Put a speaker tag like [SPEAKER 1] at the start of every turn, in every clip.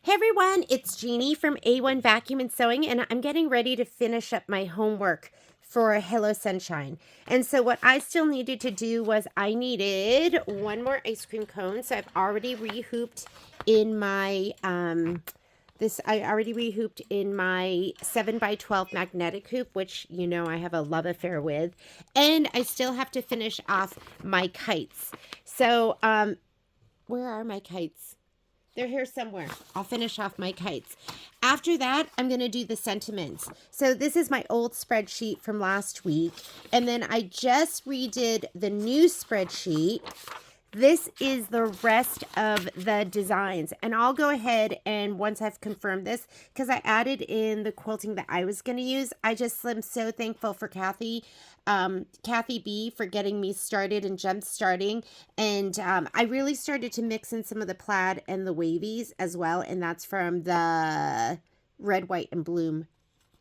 [SPEAKER 1] Hey everyone, it's Jeannie from A1 Vacuum and Sewing, and I'm getting ready to finish up my homework for Hello Sunshine. And so what I still needed to do was I needed one more ice cream cone. So I've already rehooped in my I already rehooped in my 7x12 magnetic hoop, which you know I have a love affair with. And I still have to finish off my kites. So where are my kites? They're here somewhere. I'll finish off my kites. After that, I'm going to do the sentiments. So this is my old spreadsheet from last week. And then I just redid the new spreadsheet. This is the rest of the designs. And I'll go ahead and once I've confirmed this, because I added in the quilting that I was going to use, I just am so thankful for Kathy B for getting me started and jump starting. And I really started to mix in some of the plaid and the wavies as well. And that's from the Red, White, and Bloom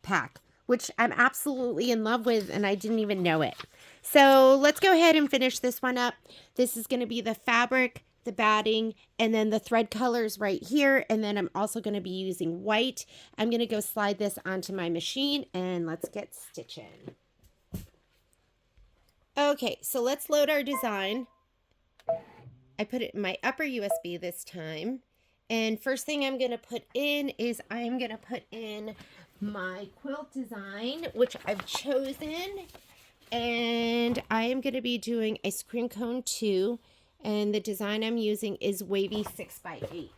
[SPEAKER 1] pack, which I'm absolutely in love with, and I didn't even know it. So let's go ahead and finish this one up. This is going to be the fabric, the batting, and then the thread colors right here. And then I'm also going to be using white. I'm going to go slide this onto my machine, and let's get stitching. Okay, so let's load our design. I put it in my upper USB this time. And first thing I'm going to put in is I'm going to put in my quilt design, which I've chosen. And I am going to be doing ice cream cone 2. And the design I'm using is wavy 6x8. Let me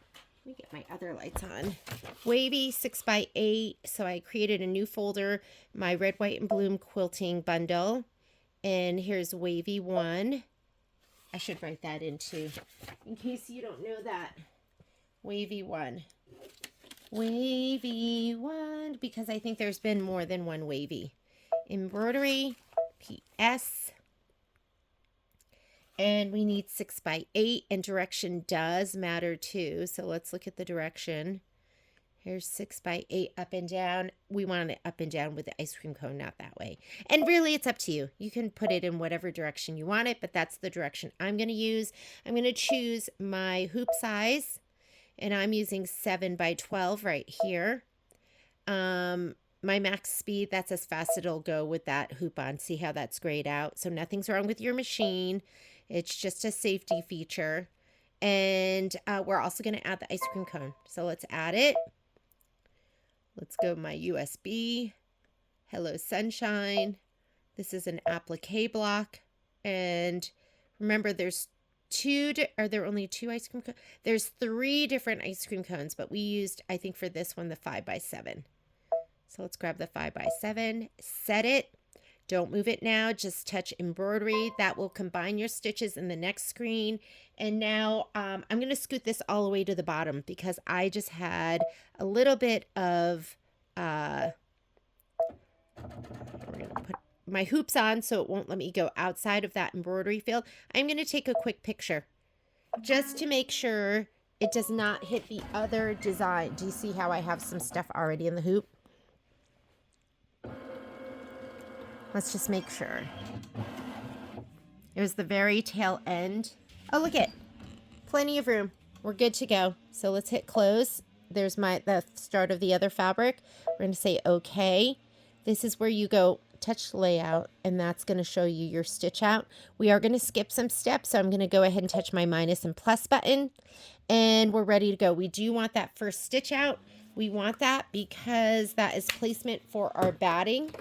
[SPEAKER 1] get my other lights on. Wavy 6x8. So I created a new folder, my Red, White, and Bloom quilting bundle. And here's wavy 1. I should write that in too, in case you don't know that. Wavy 1. Wavy 1, because I think there's been more than one wavy. Embroidery, PS. And we need 6x8, and direction does matter too. So let's look at the direction. Here's 6x8 up and down. We want it up and down with the ice cream cone, not that way. And really, it's up to you. You can put it in whatever direction you want it, but that's the direction I'm going to use. I'm going to choose my hoop size, and I'm using 7x12 right here. My max speed, that's as fast as it'll go with that hoop on. See how that's grayed out? So nothing's wrong with your machine. It's just a safety feature. And we're also going to add the ice cream cone. So let's add it. Let's go my USB. Hello Sunshine. This is an applique block. And remember, there's are there only 2 ice cream cones? There's 3 different ice cream cones, but we used, I think for this one, the 5x7. So let's grab the 5x7, set it. Don't move it now, just touch embroidery. That will combine your stitches in the next screen. And now I'm going to scoot this all the way to the bottom because I just had a little bit of, we're going to put my hoops on so it won't let me go outside of that embroidery field. I'm going to take a quick picture just to make sure it does not hit the other design. Do you see how I have some stuff already in the hoop? Let's just make sure. It was the very tail end. Oh, look it. Plenty of room. We're good to go. So let's hit close. There's the start of the other fabric. We're going to say okay. This is where you go touch layout, and that's going to show you your stitch out. We are going to skip some steps, so I'm going to go ahead and touch my minus and plus button, and we're ready to go. We do want that first stitch out. We want that because that is placement for our batting.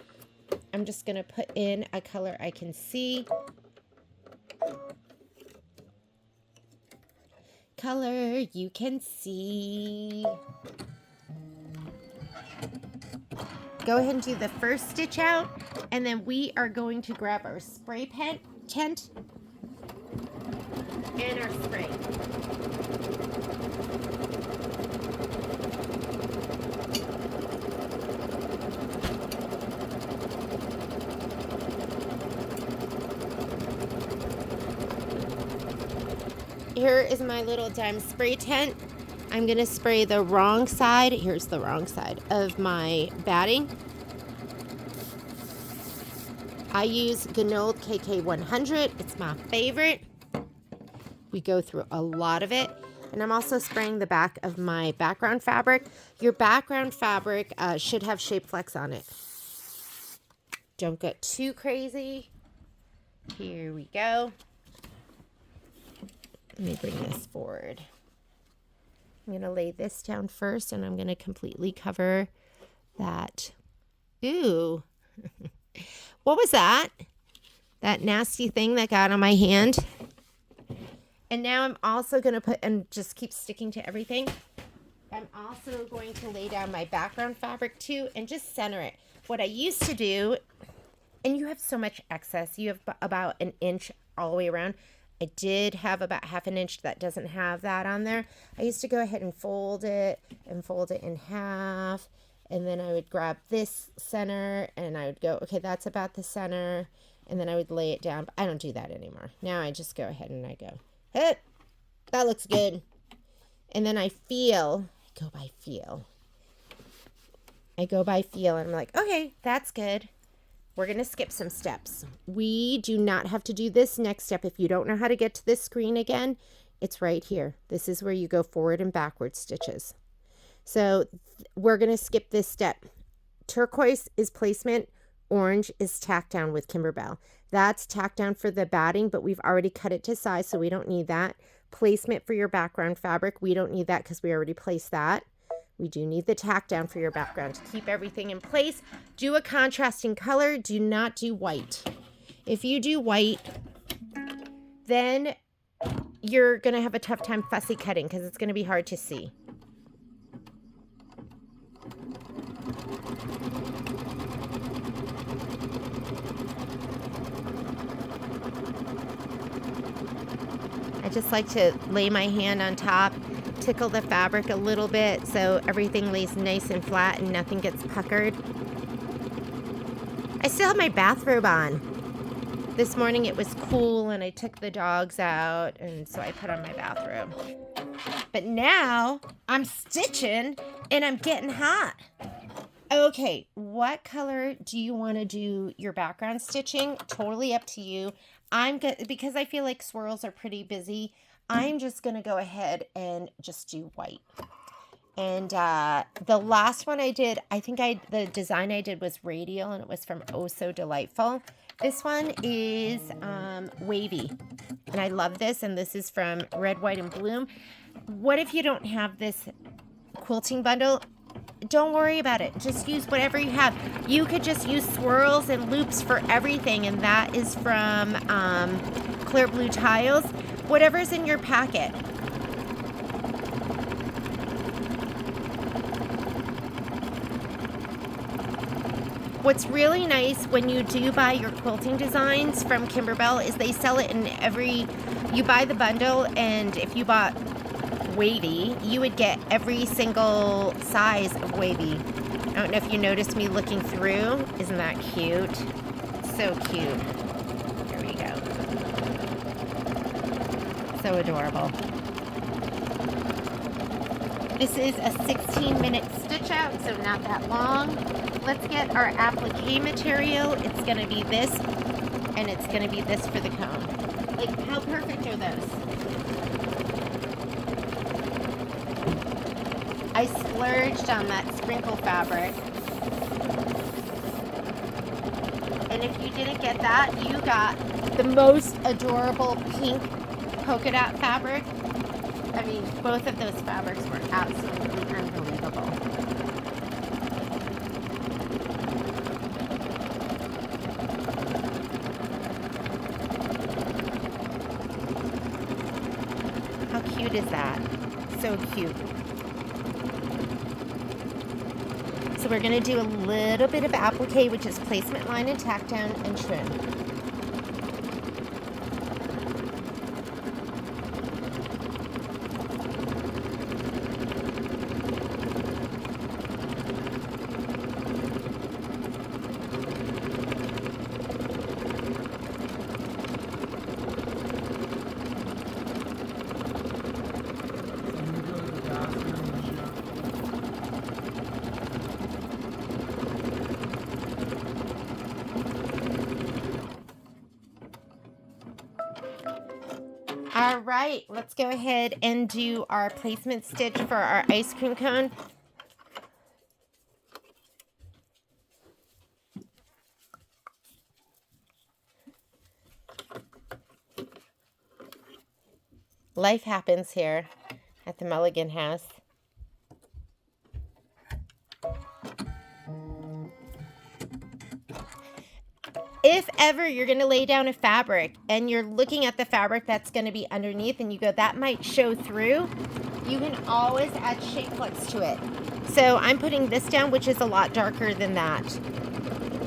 [SPEAKER 1] I'm just going to put in a color I can see. Color you can see. Go ahead and do the first stitch out, and then we are going to grab our spray tent and our spray. Here is my little dime spray tent. I'm going to spray the wrong side. Here's the wrong side of my batting. I use Ganold KK100. It's my favorite. We go through a lot of it. And I'm also spraying the back of my background fabric. Your background fabric should have Shape Flex on it. Don't get too crazy. Here we go. Let me bring this forward. I'm going to lay this down first, and I'm going to completely cover that. Ooh. What was that? That nasty thing that got on my hand. And now I'm also going to put, and just keep sticking to everything. I'm also going to lay down my background fabric too and just center it. What I used to do, and you have so much excess, you have about an inch all the way around. I did have about half an inch that doesn't have that on there. I used to go ahead and fold it in half. And then I would grab this center and I would go, okay, that's about the center. And then I would lay it down. But I don't do that anymore. Now I just go ahead and I go, hey, that looks good. And then I go by feel. And I'm like, okay, that's good. We're going to skip some steps. We do not have to do this next step. If you don't know how to get to this screen again, it's right here. This is where you go forward and backward stitches. So we're going to skip this step. Turquoise is placement. Orange is tack down with Kimberbell. That's tack down for the batting, but we've already cut it to size, so we don't need that. Placement for your background fabric. We don't need that because we already placed that. We do need the tack down for your background to keep everything in place. Do a contrasting color. Do not do white. If you do white, then you're going to have a tough time fussy cutting because it's going to be hard to see. I just like to lay my hand on top, tickle the fabric a little bit so everything lays nice and flat and nothing gets puckered. I still have my bathrobe on. This morning it was cool and I took the dogs out and so I put on my bathrobe. But now I'm stitching and I'm getting hot. Okay, what color do you want to do your background stitching? Totally up to you. Because I feel like swirls are pretty busy, I'm just going to go ahead and just do white. And the last one I did, the design I did was radial and it was from Oh So Delightful. This one is wavy. And I love this. And this is from Red, White, and Bloom. What if you don't have this quilting bundle? Don't worry about it. Just use whatever you have. You could just use swirls and loops for everything, and that is from Clear Blue Tiles. Whatever's in your packet. What's really nice when you do buy your quilting designs from Kimberbell is they sell it in you buy the bundle, and if you bought wavy, you would get every single size of wavy. I don't know if you noticed me looking through. Isn't that cute? So cute. Here we go. So adorable. This is a 16-minute stitch out, so not that long. Let's get our applique material. It's going to be this, and it's going to be this for the cone. Like, how perfect are those? I splurged on that sprinkle fabric. And if you didn't get that, you got the most adorable pink polka dot fabric. I mean, both of those fabrics were absolutely unbelievable. How cute is that? So cute. So we're going to do a little bit of applique, which is placement, line, and tack down, and trim. All right, let's go ahead and do our placement stitch for our ice cream cone. Life happens here at the Mulligan house. If ever you're going to lay down a fabric and you're looking at the fabric that's going to be underneath and you go, that might show through, you can always add shape flex to it. So I'm putting this down, which is a lot darker than that.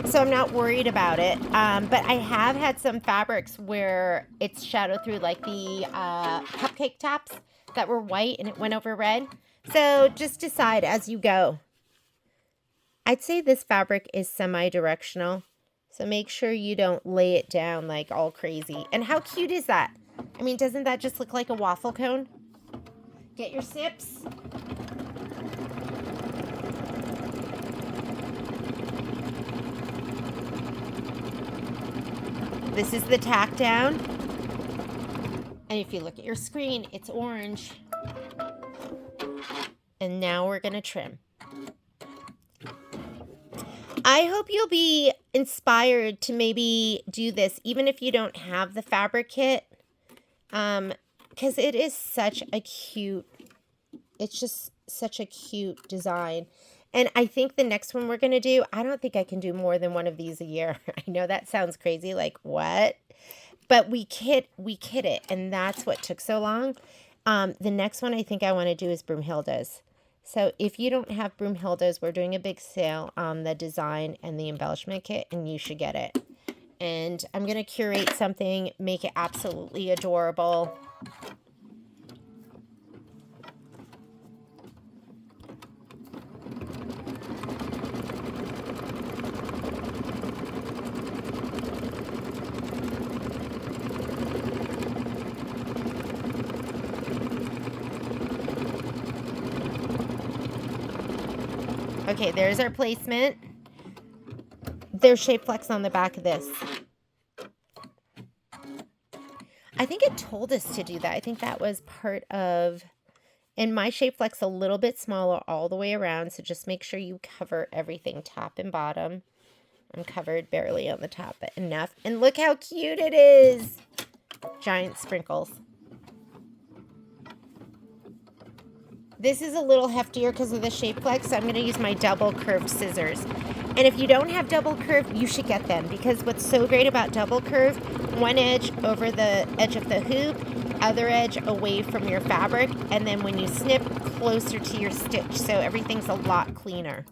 [SPEAKER 1] So I'm not worried about it. But I have had some fabrics where it's shadowed through, like the cupcake tops that were white and it went over red. So just decide as you go. I'd say this fabric is semi-directional. So make sure you don't lay it down like all crazy. And how cute is that? I mean, doesn't that just look like a waffle cone? Get your sips. This is the tack down. And if you look at your screen, it's orange. And now we're going to trim. I hope you'll be inspired to maybe do this, even if you don't have the fabric kit, because it is such a cute, it's just such a cute design. And I think the next one we're going to do, I don't think I can do more than one of these a year. I know that sounds crazy, like what? But we kit it, and that's what took so long. The next one I think I want to do is Broomhilda's. So if you don't have Broomhilda's, we're doing a big sale on the design and the embellishment kit, and you should get it. And I'm going to curate something, make it absolutely adorable. Okay, there's our placement. There's shape flex on the back of this. I think it told us to do that. I think that was part of, and my shape flex a little bit smaller all the way around. So just make sure you cover everything top and bottom. I'm covered barely on the top, but enough. And look how cute it is. Giant sprinkles. This is a little heftier because of the shape flex, so I'm going to use my double curved scissors. And if you don't have double curved, you should get them, because what's so great about double curve, one edge over the edge of the hoop, other edge away from your fabric, and then when you snip, closer to your stitch, so everything's a lot cleaner.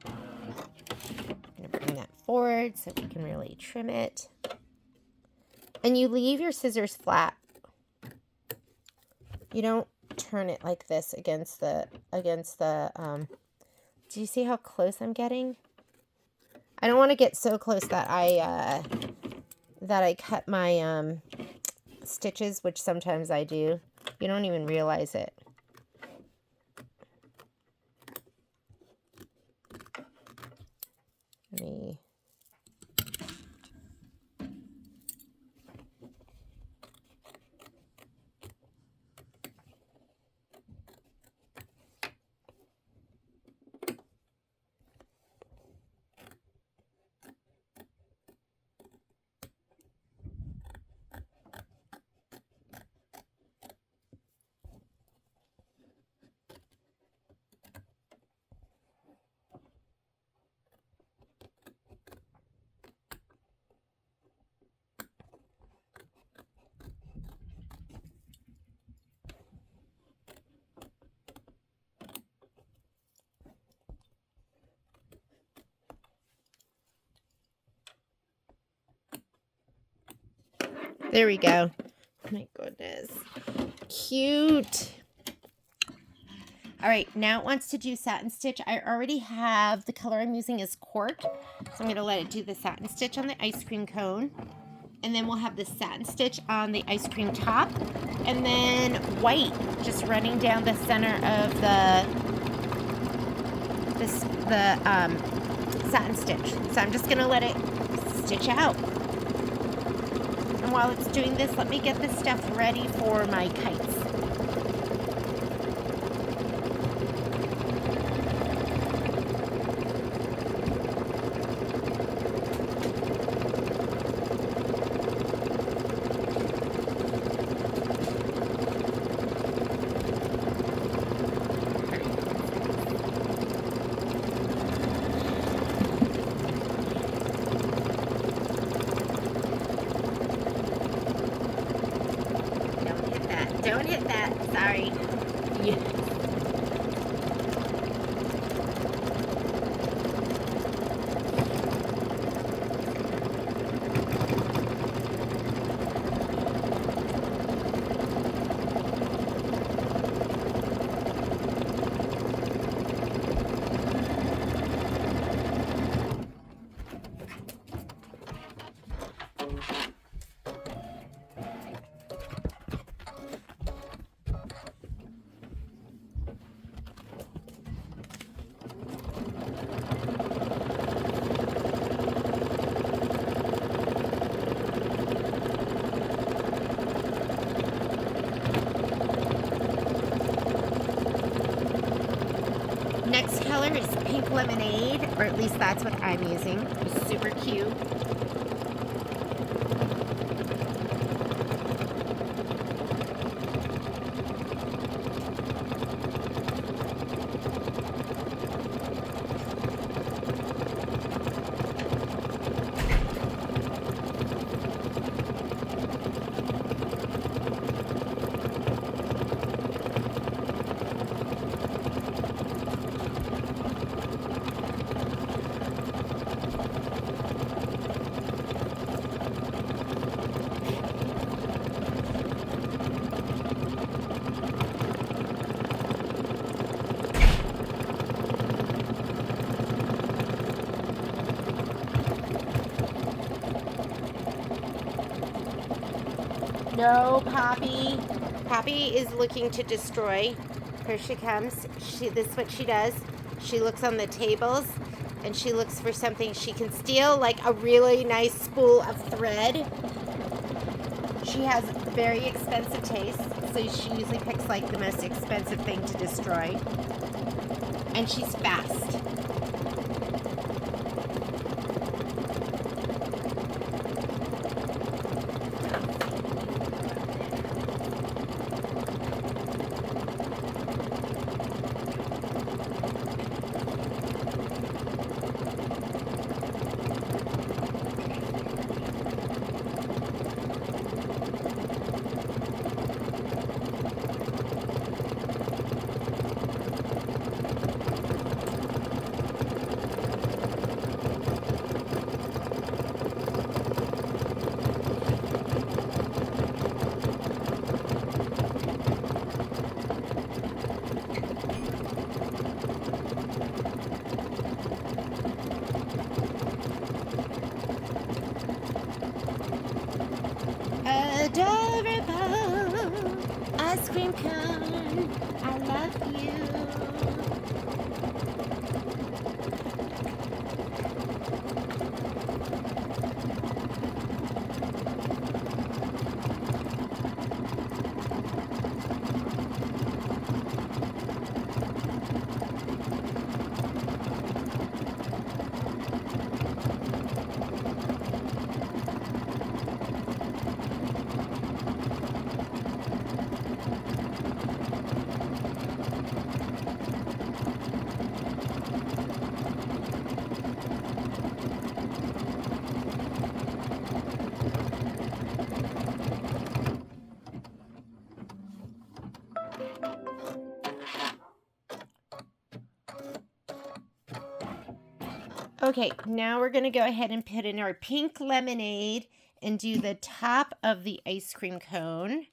[SPEAKER 1] I'm going to bring that forward so we can really trim it. And you leave your scissors flat. You don't turn it like this against the, do you see how close I'm getting? I don't want to get so close that I cut my, stitches, which sometimes I do. You don't even realize it. Let me... There we go. My goodness. Cute. All right, now it wants to do satin stitch. I already have, the color I'm using is cork. So I'm going to let it do the satin stitch on the ice cream cone. And then we'll have the satin stitch on the ice cream top. And then white just running down the center of the satin stitch. So I'm just gonna let it stitch out. And while it's doing this, let me get this stuff ready for my kites. Don't hit that. Sorry. Yeah. Next color is Pink Lemonade, or at least that's what I'm using. It's super cute. No, Poppy. Poppy is looking to destroy. Here she comes. This is what she does. She looks on the tables and she looks for something she can steal, like a really nice spool of thread. She has very expensive taste, so she usually picks like the most expensive thing to destroy. And she's fast. Adorable ice cream cone, I love you. Okay, now we're going to go ahead and put in our pink lemonade and do the top of the ice cream cone.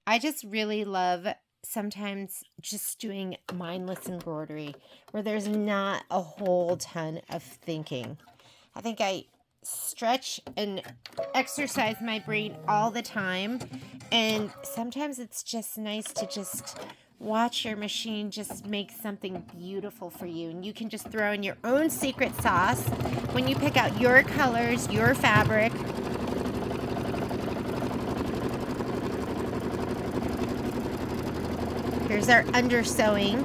[SPEAKER 1] I just really love sometimes just doing mindless embroidery where there's not a whole ton of thinking. I think I stretch and exercise my brain all the time, and sometimes it's just nice to just Watch your machine just make something beautiful for you, and you can just throw in your own secret sauce when you pick out your colors, your fabric. Here's our undersewing.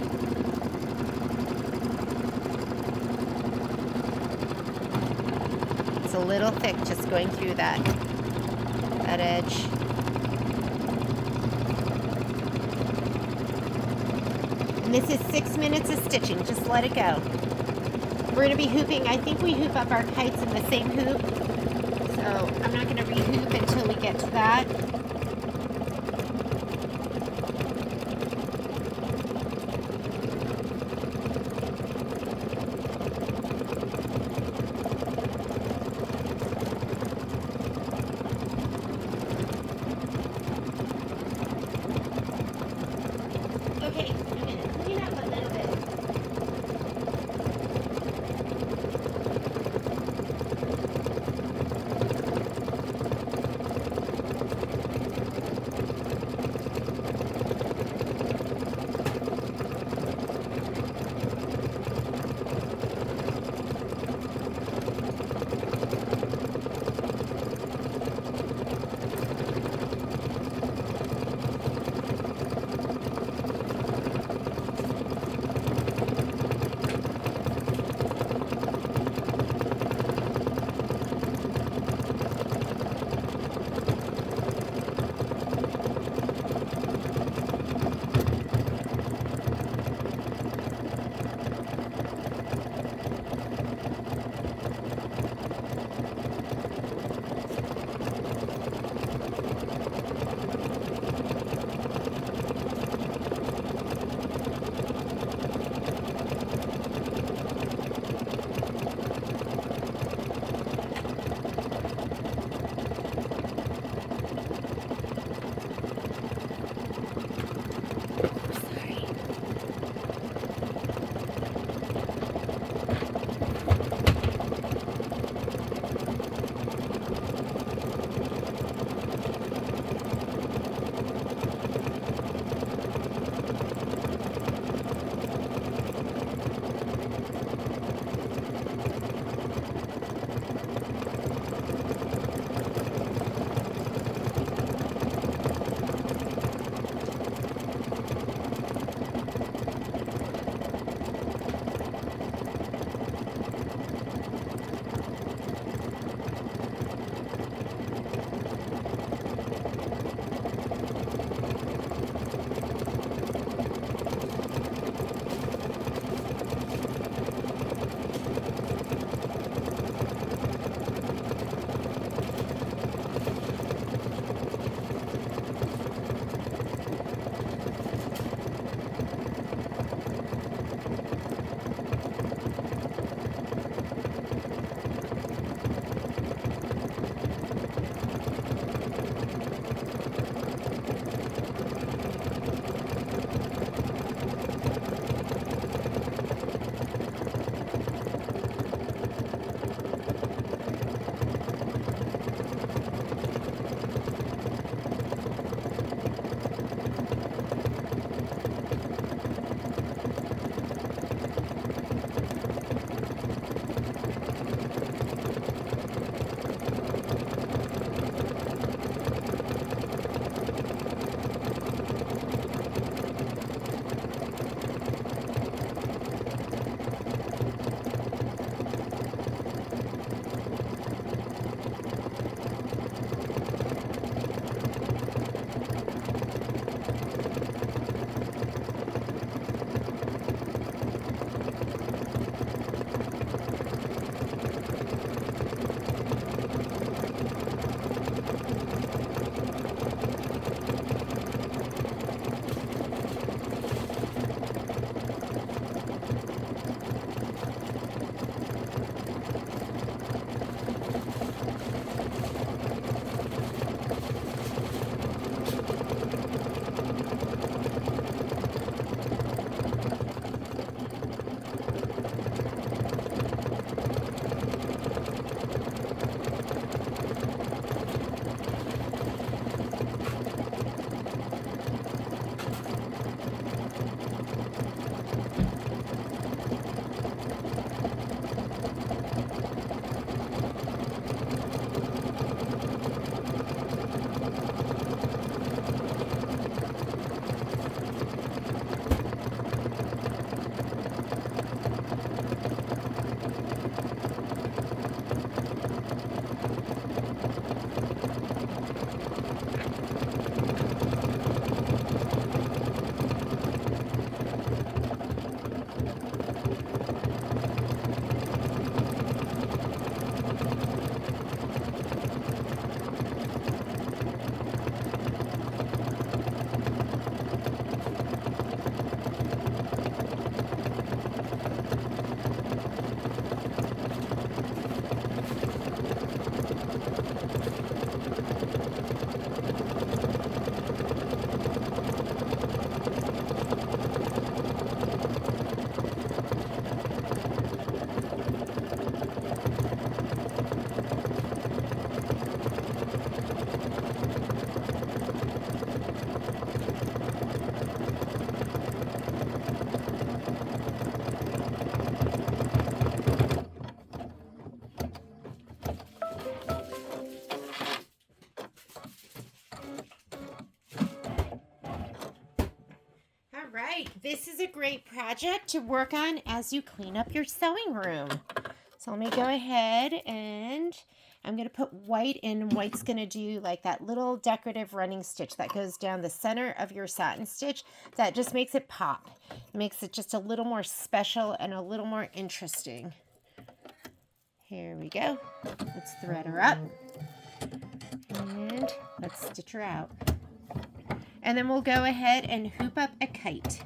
[SPEAKER 1] It's a little thick just going through that edge. And this is 6 minutes of stitching. Just let it go. We're going to be hooping. I think we hoop up our kites in the same hoop. So I'm not going to re-hoop until we get to that. Okay, I'm going to clean up a little bit. right, this is a great project to work on as you clean up your sewing room. So let me go ahead and I'm going to put white in. White's going to do like that little decorative running stitch that goes down the center of your satin stitch. That just makes it pop. It makes it just a little more special and a little more interesting. Here we go. Let's thread her up. And let's stitch her out. And then we'll go ahead and hoop up a kite.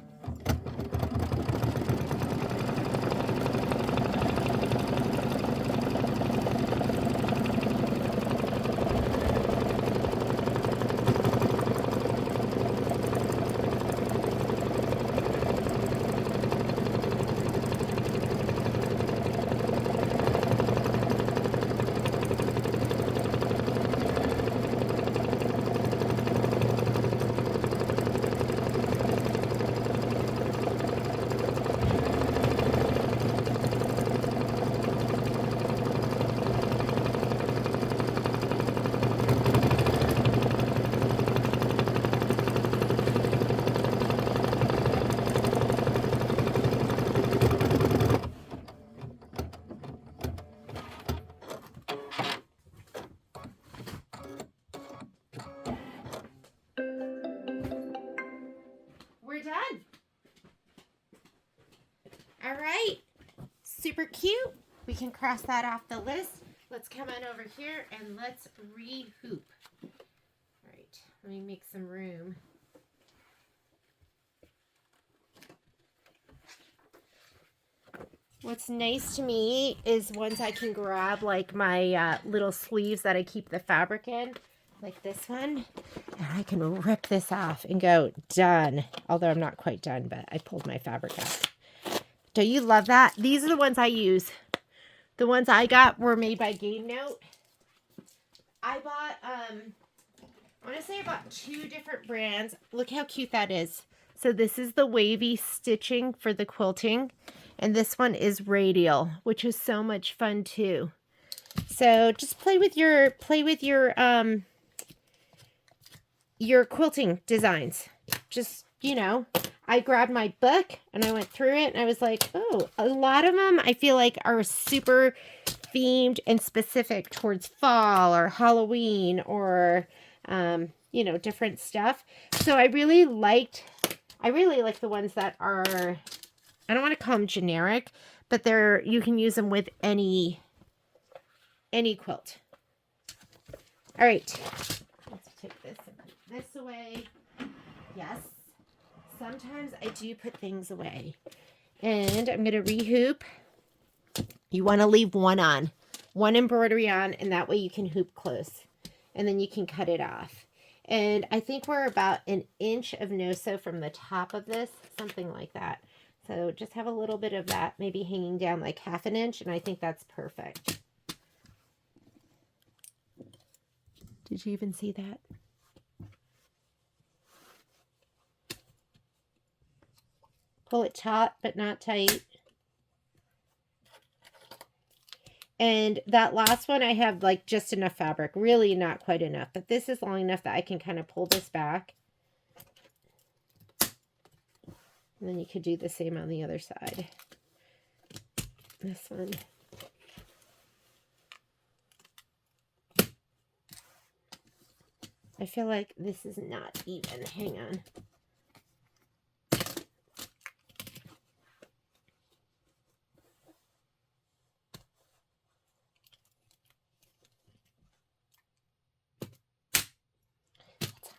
[SPEAKER 1] We're done. All right, super cute. We can cross that off the list. Let's come on over here and let's re-hoop. All right, let me make some room. What's nice to me is once I can grab like my little sleeves that I keep the fabric in, like this one, and I can rip this off and go, done. Although I'm not quite done, but I pulled my fabric out. Don't you love that? These are the ones I use. The ones I got were made by Game Note. I bought, I want to say I bought 2 different brands. Look how cute that is. So this is the wavy stitching for the quilting. And this one is radial, which is so much fun too. So just play with your quilting designs. Just, you know, I grabbed my book and I went through it and I was like, oh, a lot of them I feel like are super themed and specific towards fall or Halloween or, you know, different stuff. So I really like the ones that are, I don't want to call them generic, but you can use them with any quilt. All right, let's take this and put this away. Yes, sometimes I do put things away. And I'm going to rehoop. You want to leave one embroidery on, and that way you can hoop close. And then you can cut it off. And I think we're about 1 inch of no-sew from the top of this, something like that. So just have a little bit of that maybe hanging down like 1/2 inch, and I think that's perfect. Did you even see that? Pull it taut, but not tight. And that last one I have like just enough fabric, really not quite enough, but this is long enough that I can kind of pull this back. And then you could do the same on the other side. This one. I feel like this is not even. Hang on.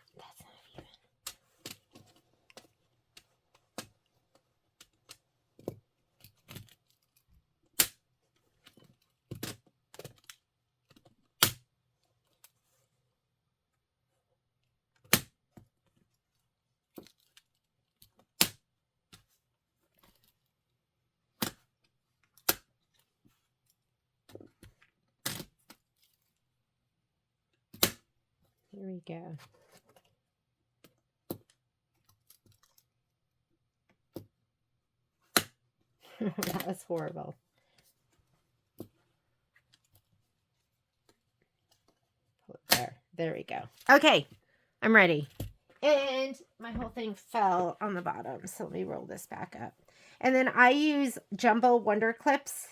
[SPEAKER 1] That's not even. Here we go. That was horrible. Pull it there. There we go. Okay, I'm ready. And my whole thing fell on the bottom. So let me roll this back up. And then I use jumbo wonder clips.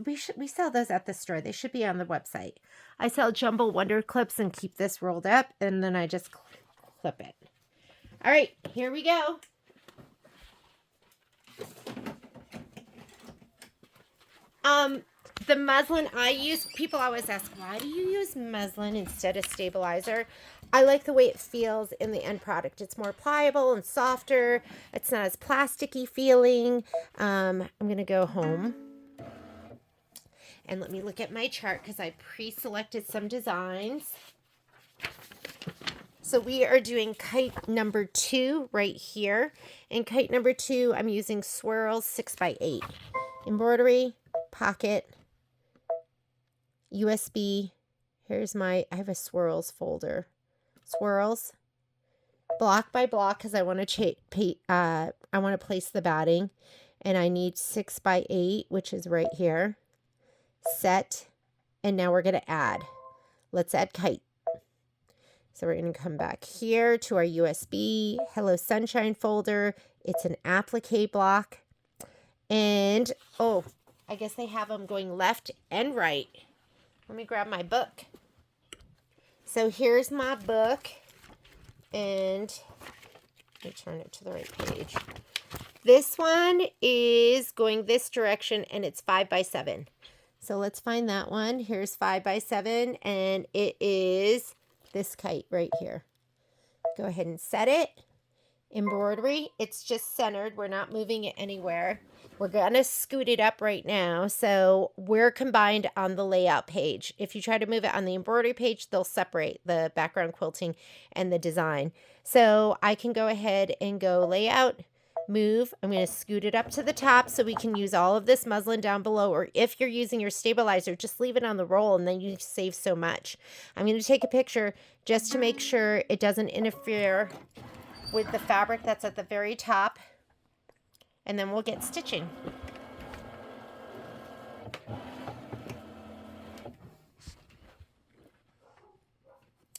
[SPEAKER 1] We sell those at the store. They should be on the website. I sell jumbo wonder clips and keep this rolled up, and then I just clip it. All right, here we go. The muslin I use, people always ask, why do you use muslin instead of stabilizer? I like the way it feels in the end product. It's more pliable and softer. It's not as plasticky feeling. I'm going to go home. And let me look at my chart because I pre-selected some designs. So we are doing kite number 2 right here. And kite number 2, I'm using swirls 6x8. Embroidery, pocket, USB. Here's I have a swirls folder. Swirls, block by block because I want to place the batting. And I need 6x8, which is right here. Set, and now we're going to add. Let's add kite. So we're going to come back here to our USB Hello Sunshine folder. It's an applique block. And, oh, I guess they have them going left and right. Let me grab my book. So here's my book. And let me turn it to the right page. This one is going this direction, and it's 5x7. So let's find that one. Here's 5x7, and it is this kite right here. Go ahead and set it. Embroidery, it's just centered. We're not moving it anywhere. We're going to scoot it up right now. So we're combined on the layout page. If you try to move it on the embroidery page, they'll separate the background quilting and the design. So I can go ahead and go layout, move. I'm going to scoot it up to the top so we can use all of this muslin down below. Or if you're using your stabilizer, just leave it on the roll and then you save so much. I'm going to take a picture just to make sure it doesn't interfere with the fabric that's at the very top. And then we'll get stitching.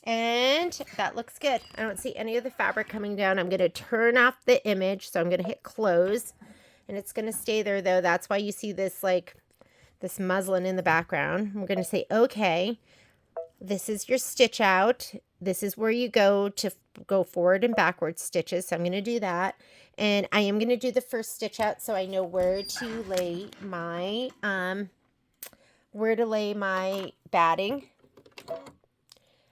[SPEAKER 1] And that looks good. I don't see any of the fabric coming down. I'm going to turn off the image. So I'm going to hit close. And it's going to stay there though. That's why you see this this muslin in the background. I'm going to say, okay, this is your stitch out. This is where you go to go forward and backward stitches. So I'm going to do that. And I am going to do the first stitch out so I know where to lay my batting.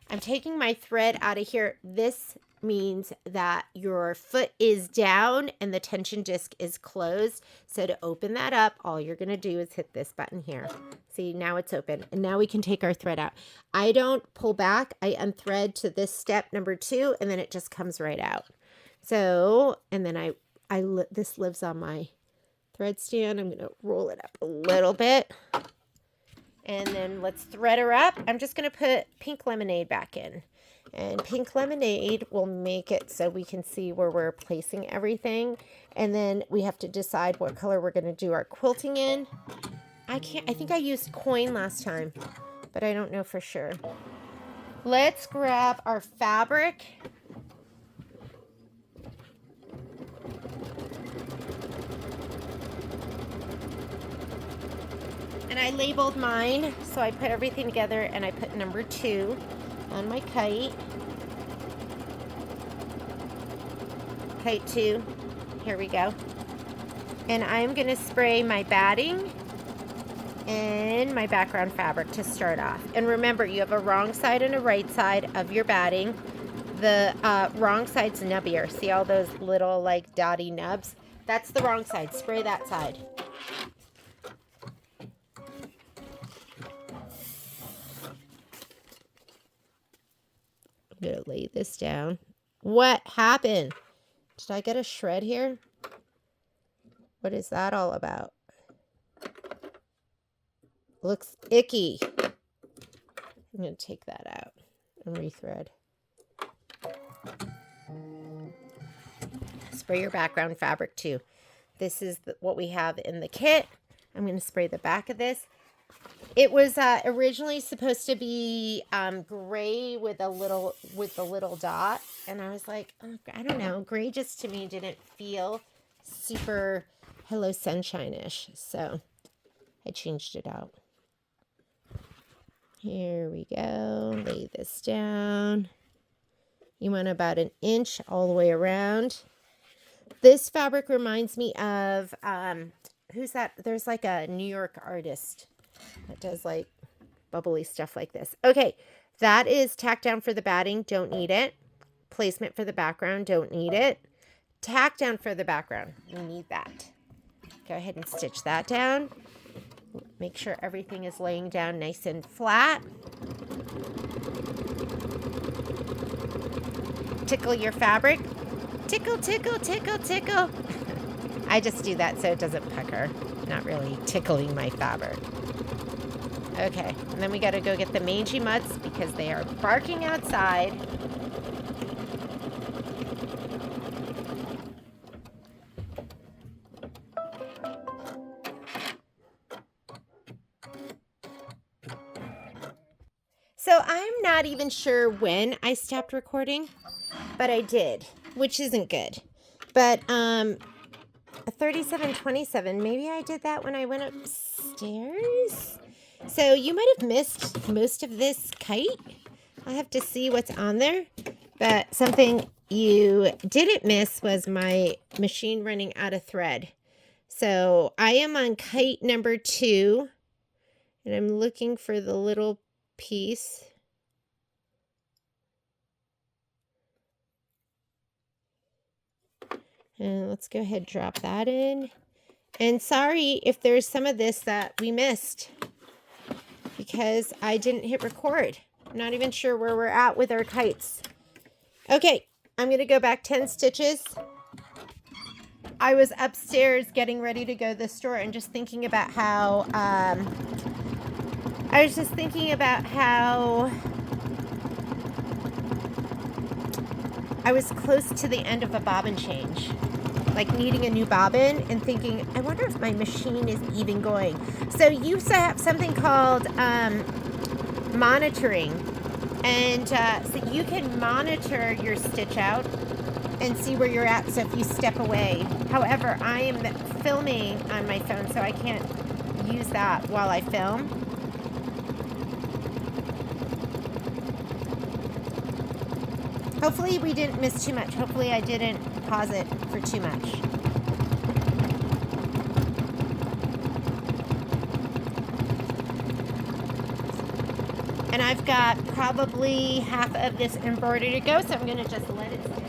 [SPEAKER 1] I'm taking my thread out of here. This means that your foot is down and the tension disc is closed. So to open that up, all you're going to do is hit this button here. See, now it's open. And now we can take our thread out. I don't pull back. I unthread to this step number 2, and then it just comes right out. So, and then this lives on my thread stand. I'm going to roll it up a little bit. And then let's thread her up. I'm just going to put pink lemonade back in. And pink lemonade will make it so we can see where we're placing everything. And then we have to decide what color we're going to do our quilting in. I think I used coin last time, but I don't know for sure. Let's grab our fabric. And I labeled mine, so I put everything together and I put number 2 on my kite. Kite 2, here we go. And I'm going to spray my batting and my background fabric to start off. And remember, you have a wrong side and a right side of your batting. The wrong side's nubbier. See all those little like dotty nubs? That's the wrong side. Spray that side. I'm going to lay this down. What happened? Did I get a shred here? What is that all about? Looks icky. I'm going to take that out and rethread. Spray your background fabric too. This is what we have in the kit. I'm going to spray the back of this. It was originally supposed to be gray with a little dot, and I was like, oh, I don't know, gray just to me didn't feel super Hello Sunshine-ish, so I changed it out. Here we go. Lay this down. You want about 1 inch all the way around. This fabric reminds me of who's that? There's like a New York artist that does like bubbly stuff like this. Okay, that is tack down for the batting. Don't need it. Placement for the background. Don't need it. Tack down for the background. We need that. Go ahead and stitch that down. Make sure everything is laying down nice and flat. Tickle your fabric. Tickle, tickle, tickle, tickle. I just do that so it doesn't pucker. Not really tickling my fabric. Okay, and then we got to go get the mangy mutts because they are barking outside. So I'm not even sure when I stopped recording, but I did, which isn't good. But 37:27, maybe I did that when I went upstairs. So you might have missed most of this kite. I'll have to see what's on there. But something you didn't miss was my machine running out of thread. So I am on kite number 2, and I'm looking for the little piece. And let's go ahead and drop that in. And sorry if there's some of this that we missed because I didn't hit record. I'm not even sure where we're at with our kites. Okay, I'm going to go back 10 stitches. I was upstairs getting ready to go to the store and just thinking about how I was close to the end of a bobbin change, like needing a new bobbin, and thinking, I wonder if my machine is even going. So you have something called monitoring, and so you can monitor your stitch out and see where you're at, so if you step away. However, I am filming on my phone, so I can't use that while I film. Hopefully we didn't miss too much. Hopefully I didn't pause it for too much. And I've got probably half of this embroidery to go, so I'm going to just let it stitch.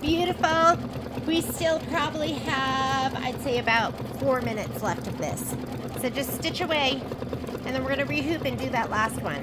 [SPEAKER 1] Beautiful. We still probably have, I'd say, about 4 minutes left of this. So just stitch away, and then we're going to rehoop and do that last one.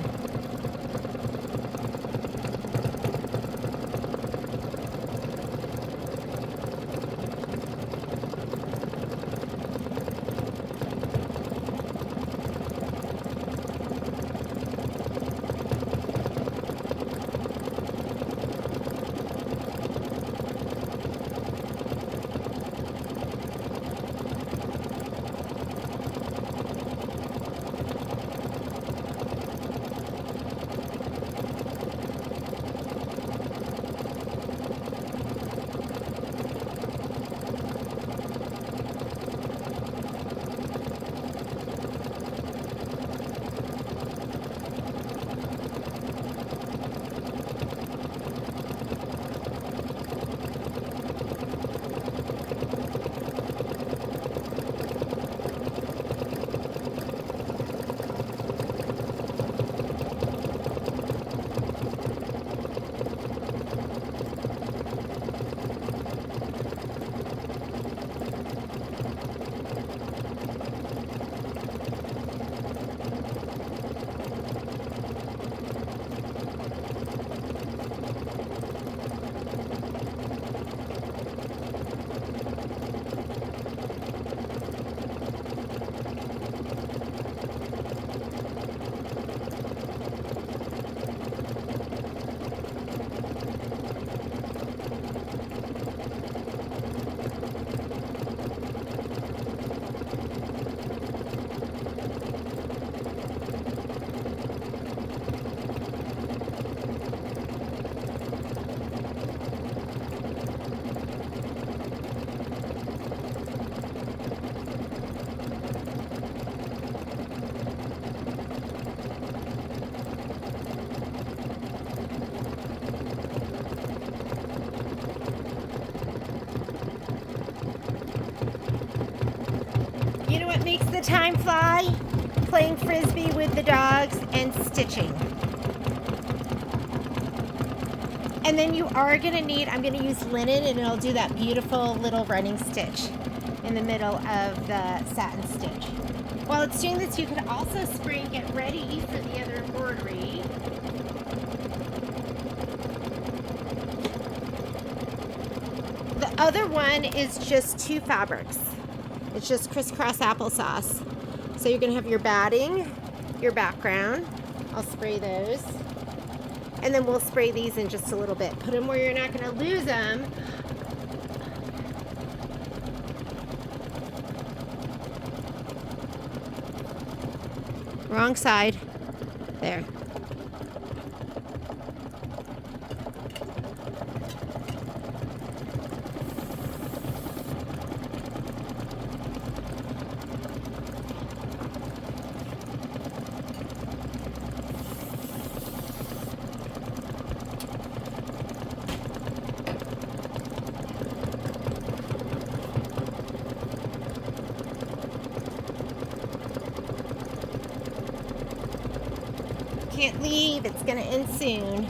[SPEAKER 1] You know what makes the time fly? Playing frisbee with the dogs and stitching. And then you are going to need, I'm going to use linen, and it'll do that beautiful little running stitch in the middle of the satin stitch. While it's doing this, you could also spray and get ready for the other embroidery. The other one is just 2 fabrics. It's just crisscross applesauce. So you're gonna have your batting, your background. I'll spray those. And then we'll spray these in just a little bit. Put them where you're not gonna lose them. Wrong side. There. Can't leave, it's gonna end soon.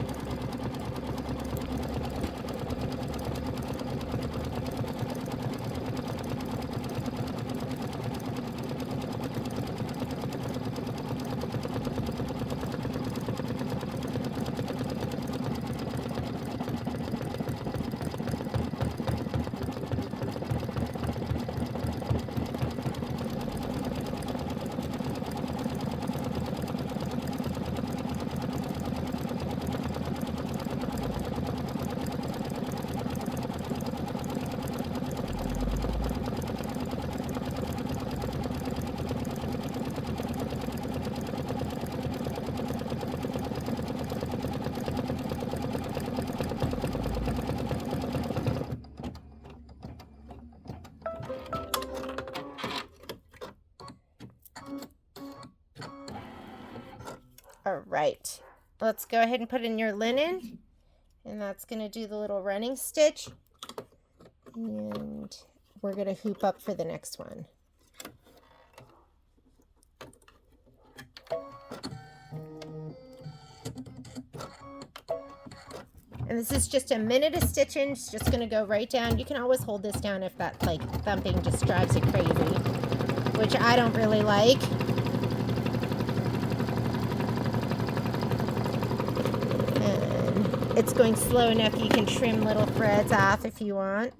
[SPEAKER 1] All right, let's go ahead and put in your linen, and that's going to do the little running stitch, and we're going to hoop up for the next one. And this is just a minute of stitching. It's just going to go right down. You can always hold this down if that like thumping just drives you crazy, which I don't really like. And it's going slow enough you can trim little threads off if you want.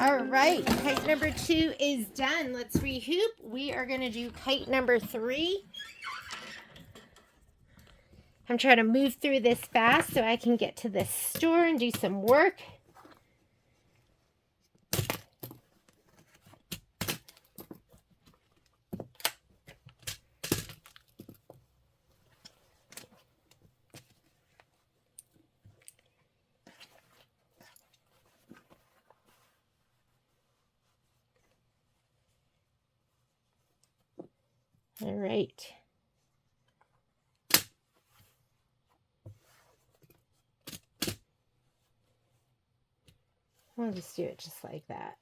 [SPEAKER 1] All right, kite number 2 is done. Let's rehoop. We are going to do kite number 3. I'm trying to move through this fast so I can get to this store and do some work. All right. We'll just do it just like that.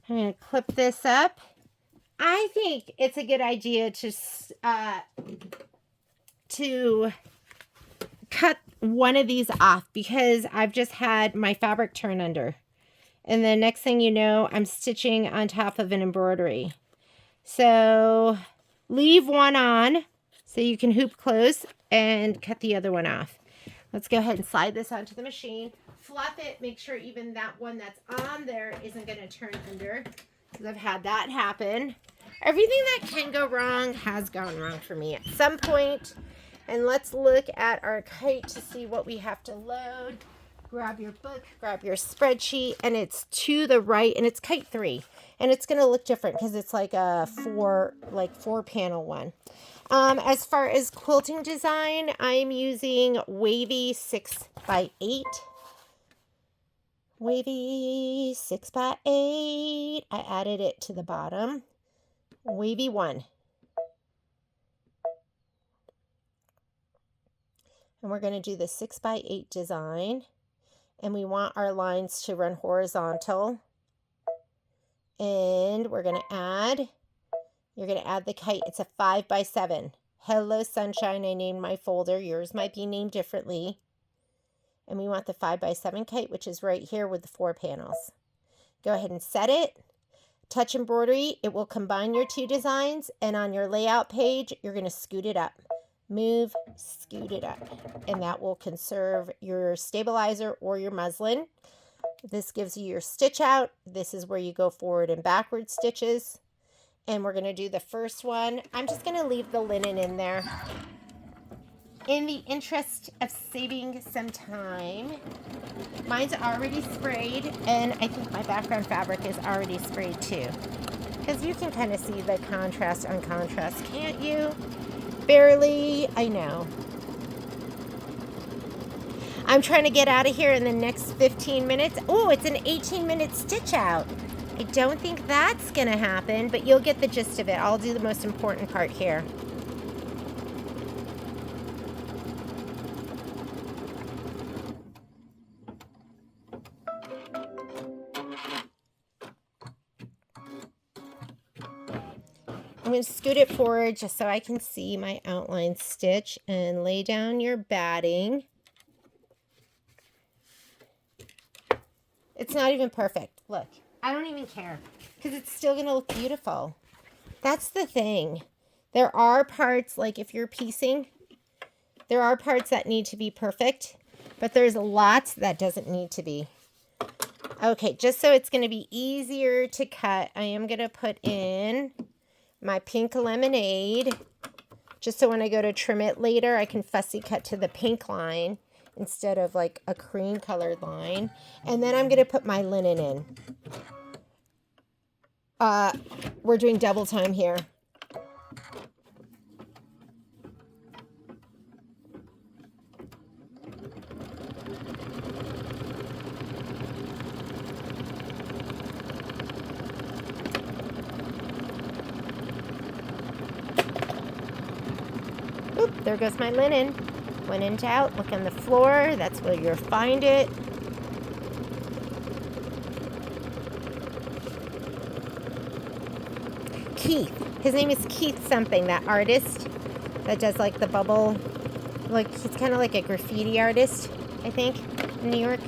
[SPEAKER 1] I'm going to clip this up. I think it's a good idea to cut one of these off because I've just had my fabric turn under. And the next thing you know, I'm stitching on top of an embroidery. So leave one on so you can hoop close and cut the other one off. Let's go ahead and slide this onto the machine. Fluff it. Make sure even that one that's on there isn't going to turn under because I've had that happen. Everything that can go wrong has gone wrong for me at some point. And let's look at our kite to see what we have to load. Grab your book, grab your spreadsheet, and it's to the right, and it's kite 3. And it's going to look different because it's like a four panel one. As far as quilting design, I'm using wavy 6x8. Wavy 6x8. I added it to the bottom. Wavy 1. And we're going to do the 6x8 design. And we want our lines to run horizontal. And we're going to add, you're going to add the kite. It's a 5x7. Hello Sunshine, I named my folder. Yours might be named differently. And we want the 5x7 kite, which is right here with the 4 panels. Go ahead and set it. Touch embroidery. It will combine your 2 designs. And on your layout page, you're going to scoot it up. Move, scoot it up. And that will conserve your stabilizer or your muslin. This gives you your stitch out. This is where you go forward and backward stitches. And we're going to do the first one. I'm just going to leave the linen in there. in the interest of saving some time, mine's already sprayed, and I think my background fabric is already sprayed too. Because you can kind of see the contrast on contrast, can't you? Barely, I know. I'm trying to get out of here in the next 15 minutes. Oh, it's an 18-minute stitch out. I don't think that's gonna happen, but you'll get the gist of it. I'll do the most important part here. I'm going to scoot it forward just so I can see my outline stitch and lay down your batting. It's not even perfect. Look, I don't even care because it's still going to look beautiful. That's the thing. There are parts, like if you're piecing, there are parts that need to be perfect, but there's lots that doesn't need to be. Okay, just so it's going to be easier to cut, I am going to put in my pink lemonade, just so when I go to trim it later, I can fussy cut to the pink line instead of like a cream colored line. And then I'm going to put my linen in. We're doing double time here. Oop, there goes my linen. When in doubt, look on the floor. That's where you'll find it. Keith. His name is Keith something, that artist that does like the bubble. Like, he's kind of like a graffiti artist, I think, in New York.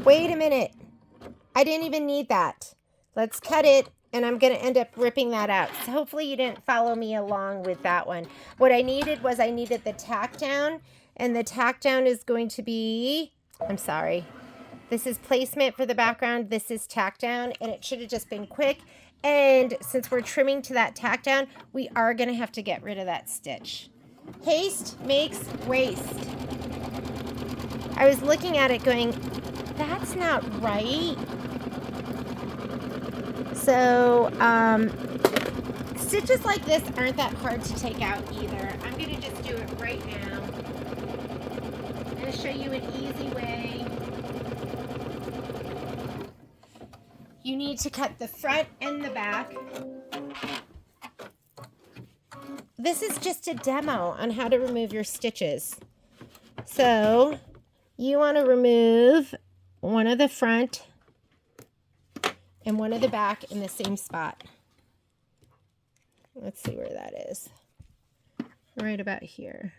[SPEAKER 1] Wait a minute. I didn't even need that. Let's cut it, and I'm going to end up ripping that out. So hopefully you didn't follow me along with that one. What I needed was I needed the tack down, and the tack down is going to be, I'm sorry, this is placement for the background. This is tack down, and it should have just been quick. And since we're trimming to that tack down, we are going to have to get rid of that stitch. Haste makes waste. I was looking at it going, that's not right. So, stitches like this aren't that hard to take out either. I'm going to just do it right now. I'm going to show you an easy way. You need to cut the front and the back. This is just a demo on how to remove your stitches. So, you want to remove one of the front and one of the back in the same spot. Let's see where that is. Right about here.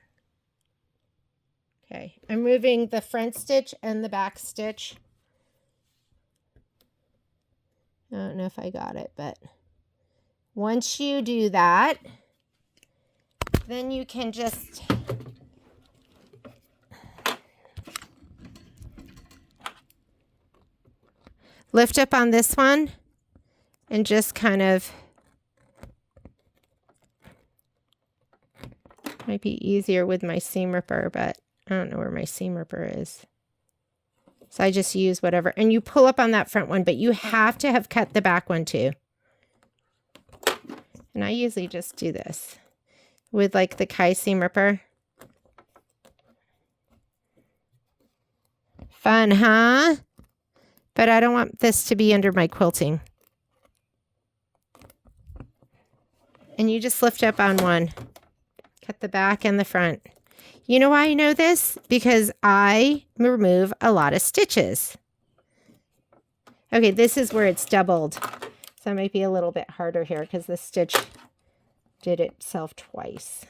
[SPEAKER 1] Okay, I'm moving the front stitch and the back stitch. I don't know if I got it, but once you do that, then you can just lift up on this one and just kind of, might be easier with my seam ripper, but I don't know where my seam ripper is. So I just use whatever. And you pull up on that front one, but you have to have cut the back one too. And I usually just do this with like the kite seam ripper. Fun, huh? But I don't want this to be under my quilting. And you just lift up on one. Cut the back and the front. You know why I know this? Because I remove a lot of stitches. Okay, this is where it's doubled. So it might be a little bit harder here because the stitch did itself twice.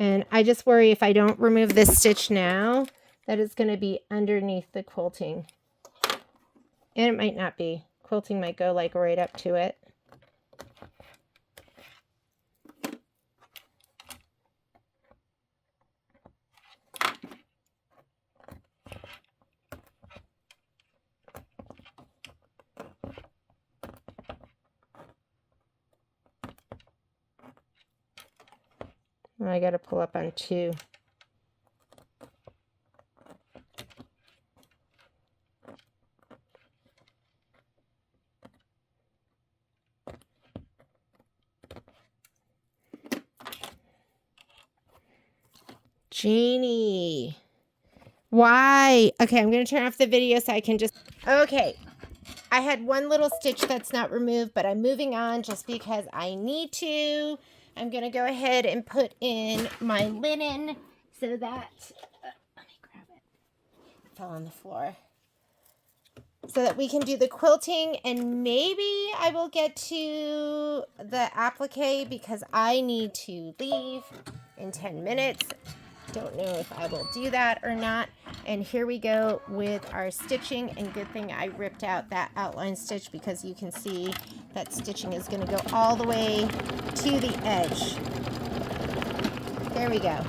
[SPEAKER 1] And I just worry if I don't remove this stitch now, that it's going to be underneath the quilting. And it might not be. Quilting might go like right up to it. I got to pull up on 2. Jeannie, why? Okay, I'm going to turn off the video so I can just... Okay, I had one little stitch that's not removed, but I'm moving on just because I need to. I'm going to go ahead and put in my linen so that... let me grab it. It fell on the floor. So that we can do the quilting, and maybe I will get to the applique because I need to leave in 10 minutes. Don't know if I will do that or not. And here we go with our stitching, and good thing I ripped out that outline stitch because you can see that stitching is going to go all the way to the edge. There we go.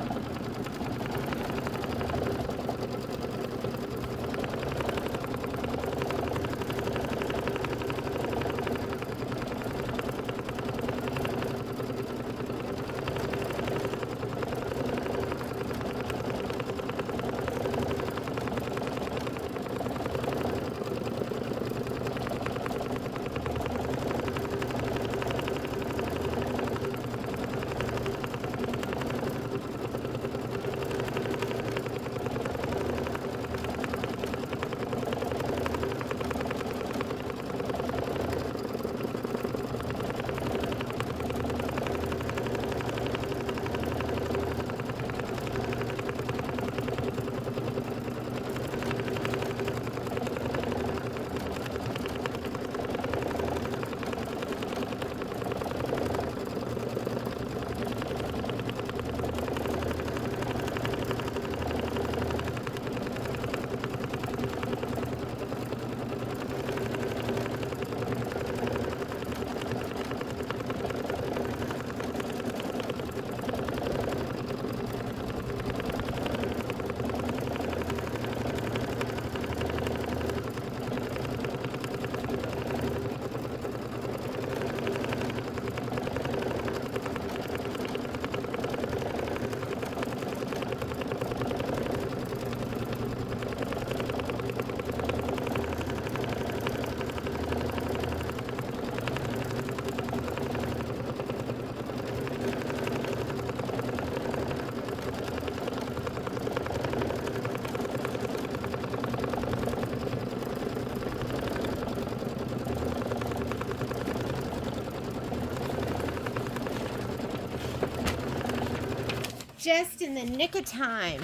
[SPEAKER 1] Just in the nick of time.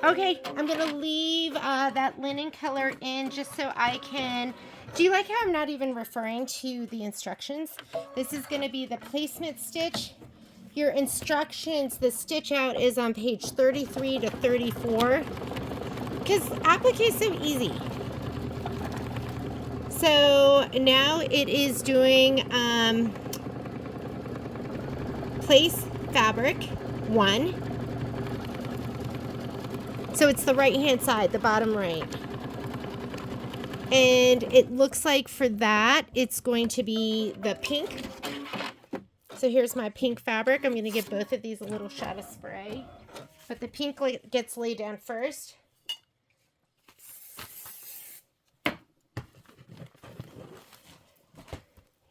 [SPEAKER 1] Okay, I'm going to leave that linen color in just so I can... Do you like how I'm not even referring to the instructions? This is going to be the placement stitch. Your instructions, the stitch out is on page 33 to 34. Because applique is so easy. So now it is doing place fabric 1. So it's the right hand side, the bottom right. And it looks like for that, it's going to be the pink. So here's my pink fabric. I'm going to give both of these a little shot of spray. But the pink gets laid down first.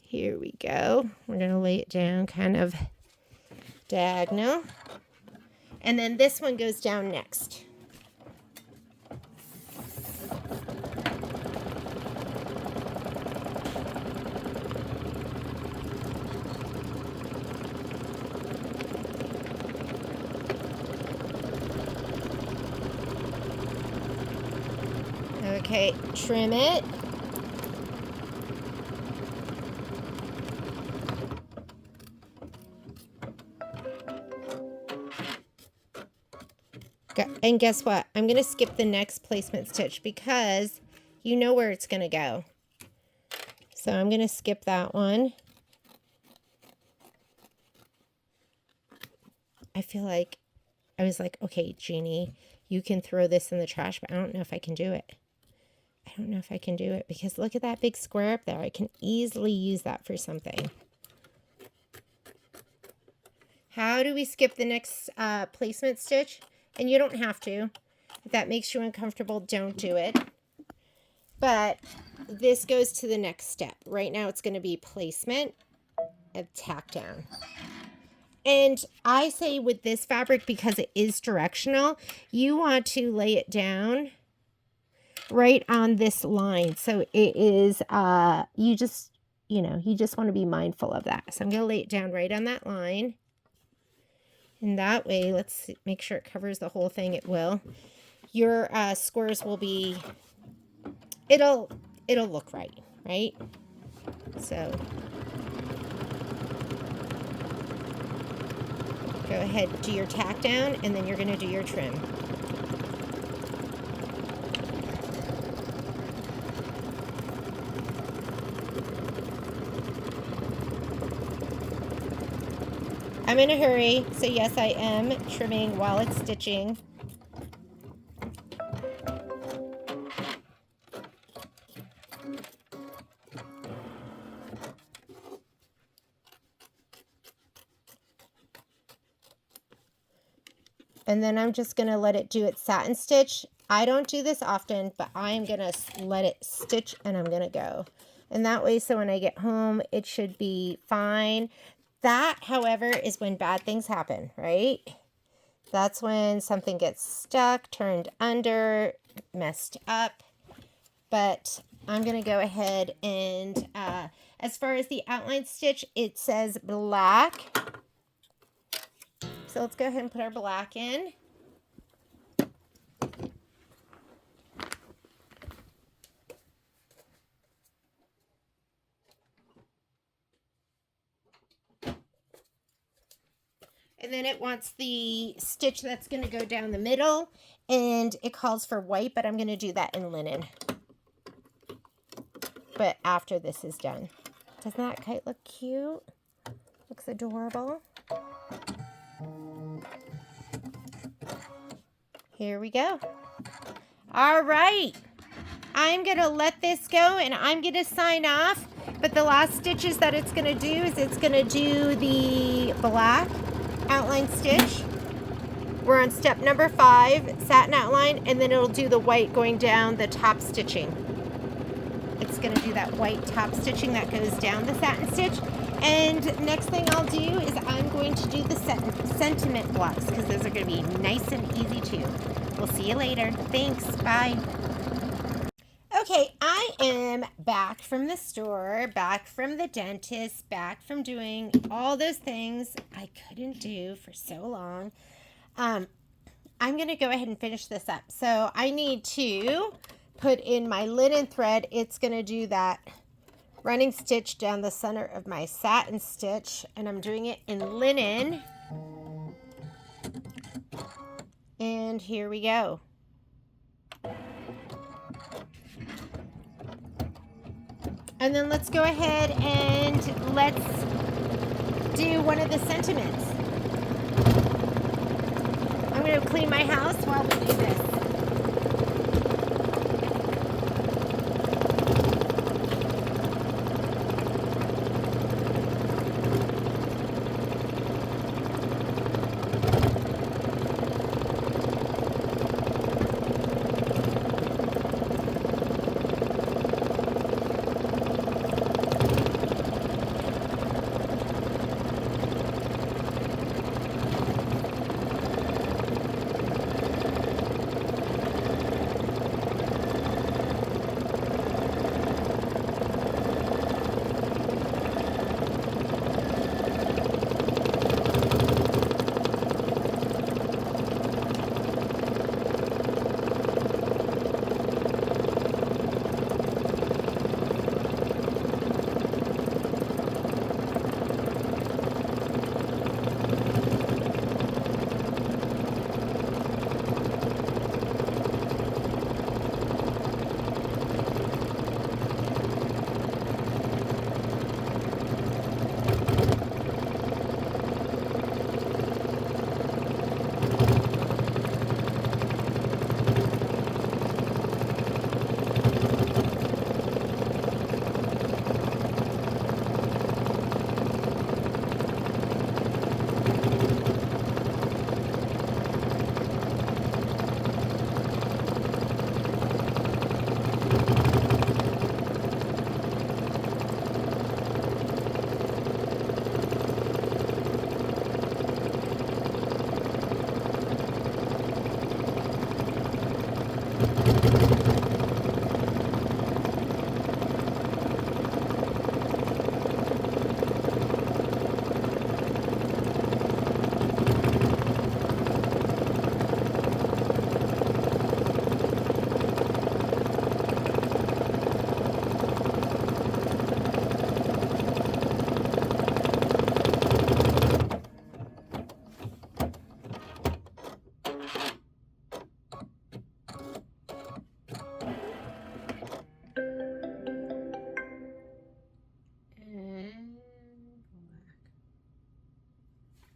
[SPEAKER 1] Here we go. We're going to lay it down kind of diagonal. And then this one goes down next. Okay, trim it. And guess what? I'm going to skip the next placement stitch because you know where it's going to go. So I'm going to skip that one. I feel like I was like, okay, Jeannie, you can throw this in the trash, but I don't know if I can do it. I don't know if I can do it because look at that big square up there. I can easily use that for something. How do we skip the next placement stitch? And you don't have to. If that makes you uncomfortable, don't do it. But this goes to the next step. Right now it's going to be placement and tack down. And I say with this fabric, because it is directional, you want to lay it down right on this line. So it is, you just want to be mindful of that. So I'm going to lay it down right on that line. And that way, let's make sure it covers the whole thing. It will. Your squares will be, it'll look right? So go ahead, do your tack down, and then you're going to do your trim. I'm in a hurry, so yes, I am trimming while it's stitching. And then I'm just going to let it do its satin stitch. I don't do this often, but I'm going to let it stitch and I'm going to go. And that way, so when I get home, it should be fine. That, however, is when bad things happen, right? That's when something gets stuck, turned under, messed up. But I'm going to go ahead and, as far as the outline stitch, it says black. So let's go ahead and put our black in. And then it wants the stitch that's going to go down the middle, and it calls for white, but I'm going to do that in linen. But after this is done. Doesn't that kite look cute? Looks adorable. Here we go. All right. I'm going to let this go, and I'm going to sign off. But the last stitches that it's going to do is it's going to do the black outline stitch. We're on step number 5, satin outline, and then it'll do the white going down the top stitching. It's going to do that white top stitching that goes down the satin stitch. And next thing I'll do is I'm going to do the sentiment blocks, because those are going to be nice and easy too. We'll see you later. Thanks. Bye. Okay, I am back from the store, back from the dentist, back from doing all those things I couldn't do for so long. I'm going to go ahead and finish this up. So I need to put in my linen thread. It's going to do that running stitch down the center of my satin stitch, and I'm doing it in linen. And here we go. And then let's go ahead and let's do one of the sentiments. I'm going to clean my house while we do this.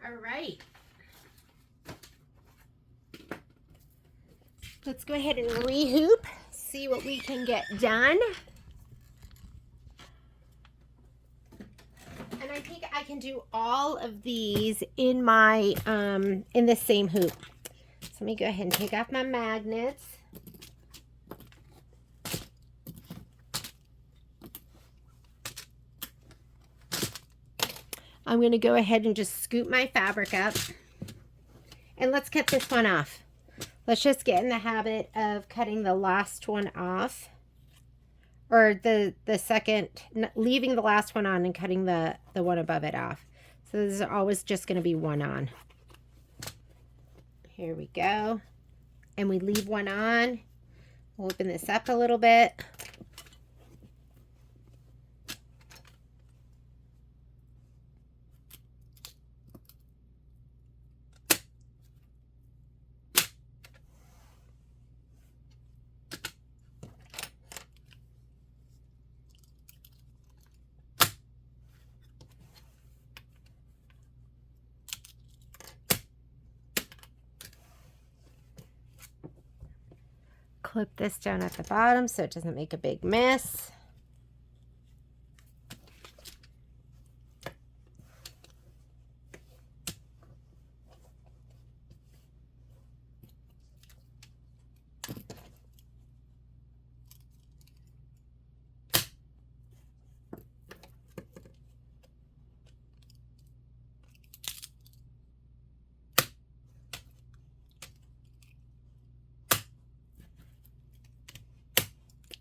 [SPEAKER 1] All right. Let's go ahead and rehoop, see what we can get done. And I think I can do all of these in my, in the same hoop. So let me go ahead and take off my magnets. I'm going to go ahead and just scoop my fabric up. And let's cut this one off. Let's just get in the habit of cutting the last one off. Or the second, leaving the last one on and cutting the one above it off. So this is always just going to be one on. Here we go. And we leave one on. We'll open this up a little bit. Clip this down at the bottom so it doesn't make a big mess.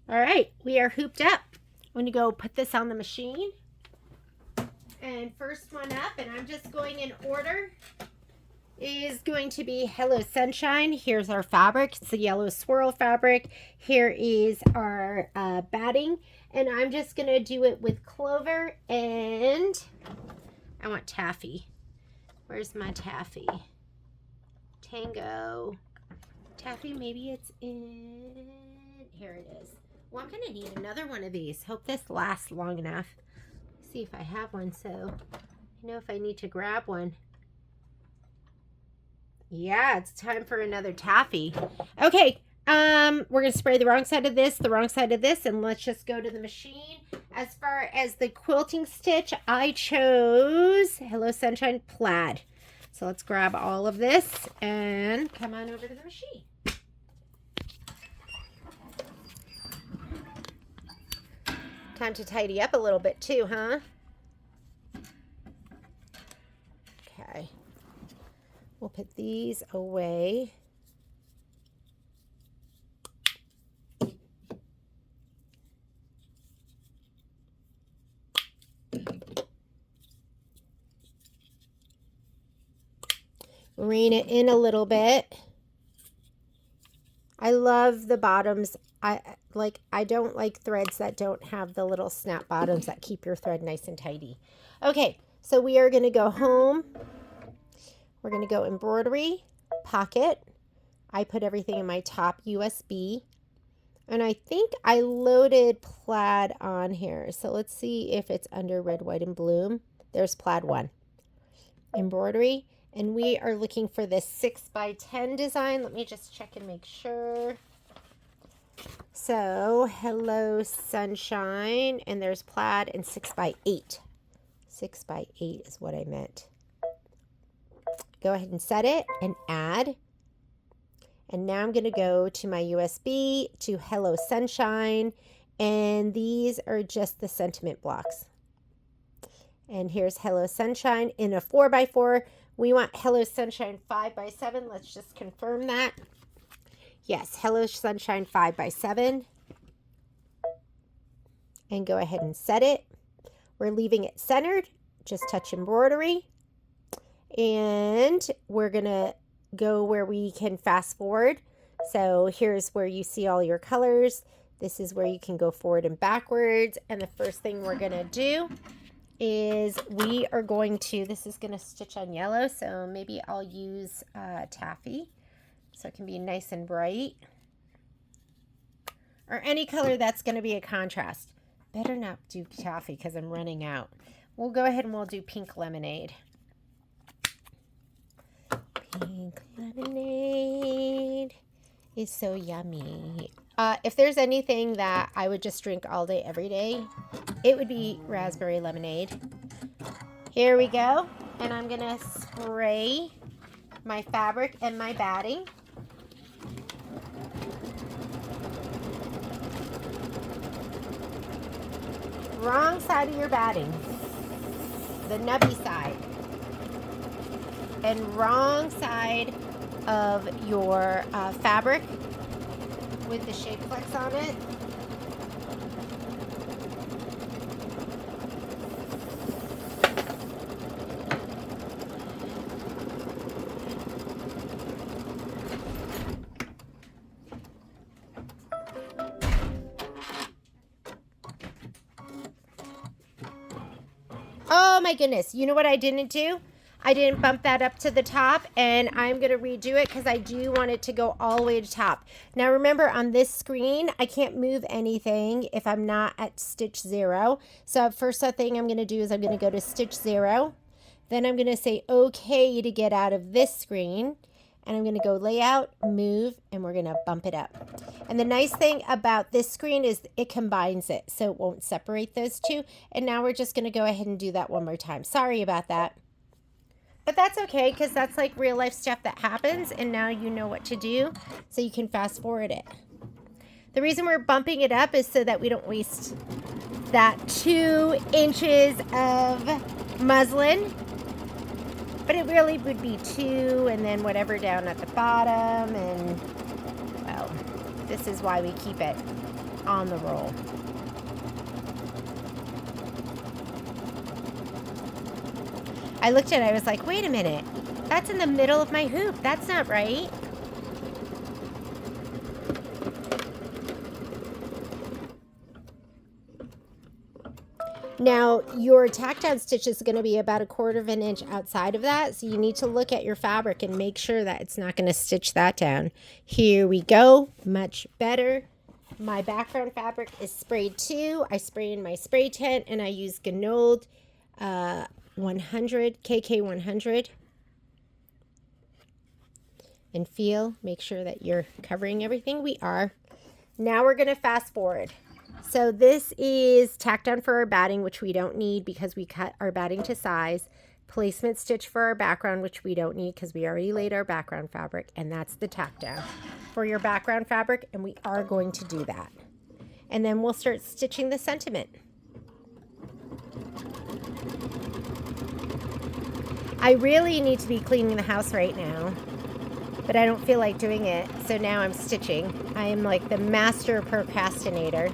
[SPEAKER 1] All right, we are hooped up. I'm going to go put this on the machine. And first one up, and I'm just going in order, is going to be Hello Sunshine. Here's our fabric. It's the yellow swirl fabric. Here is our batting. And I'm just going to do it with clover and I want taffy. Where's my taffy? Tango. Taffy, maybe it's in... Here it is. Well, I'm going to need another one of these. Hope this lasts long enough. See if I have one, so I know if I need to grab one. Yeah, it's time for another taffy. Okay, we're going to spray the wrong side of this, and let's just go to the machine. As far as the quilting stitch, I chose Hello Sunshine Plaid. So let's grab all of this and come on over to the machine. Time to tidy up a little bit too, huh? Okay. We'll put these away. Rein it in a little bit. I love the bottoms. I don't like threads that don't have the little snap bottoms that keep your thread nice and tidy. Okay, so we are going to go home. We're going to go embroidery, pocket. I put everything in my top USB. And I think I loaded plaid on here. So let's see if it's under red, white, and bloom. There's plaid 1. Embroidery. And we are looking for this 6x10 design. Let me just check and make sure. So, Hello Sunshine, and there's plaid and 6x8. 6x8 is what I meant. Go ahead and set it and add. And now I'm going to go to my USB to Hello Sunshine, and these are just the sentiment blocks. And here's Hello Sunshine in a 4x4. We want Hello Sunshine 5x7. Let's just confirm that. Yes, Hello Sunshine 5x7. And go ahead and set it. We're leaving it centered. Just touch embroidery. And we're going to go where we can fast forward. So here's where you see all your colors. This is where you can go forward and backwards. And the first thing we're going to do is we are going to, this is going to stitch on yellow. So maybe I'll use taffy. So it can be nice and bright. Or any color that's going to be a contrast. Better not do taffy because I'm running out. We'll go ahead and we'll do pink lemonade. Pink lemonade is so yummy. If there's anything that I would just drink all day, every day, it would be raspberry lemonade. Here we go. And I'm going to spray my fabric and my batting. Wrong side of your batting. The nubby side. And wrong side of your fabric with the shape flex on it. Oh my goodness, you know what I didn't do? I didn't bump that up to the top, and I'm going to redo it because I do want it to go all the way to top. Now remember, on this screen, I can't move anything if I'm not at stitch 0. So first thing I'm going to do is I'm going to go to stitch 0. Then I'm going to say okay to get out of this screen. And I'm going to go layout, move, and we're going to bump it up. And the nice thing about this screen is it combines it, so it won't separate those two. And now we're just going to go ahead and do that one more time. Sorry about that. But that's okay, because that's like real life stuff that happens, and now you know what to do, so you can fast forward it. The reason we're bumping it up is so that we don't waste that 2 inches of muslin. But it really would be 2 and then whatever down at the bottom. And, well, this is why we keep it on the roll. I looked at it, I was like, wait a minute. That's in the middle of my hoop. That's not right. Now, your tack down stitch is going to be about 1/4 of an inch outside of that, so you need to look at your fabric and make sure that it's not going to stitch that down. Here we go. Much better. My background fabric is sprayed too. I spray in my spray tent, and I use Ganold 100, KK 100. And make sure that you're covering everything. We are. Now we're going to fast forward. So this is tack down for our batting, which we don't need because we cut our batting to size. Placement stitch for our background, which we don't need because we already laid our background fabric. And that's the tack down for your background fabric. And we are going to do that. And then we'll start stitching the sentiment. I really need to be cleaning the house right now, but I don't feel like doing it. So now I'm stitching. I am like the master procrastinator.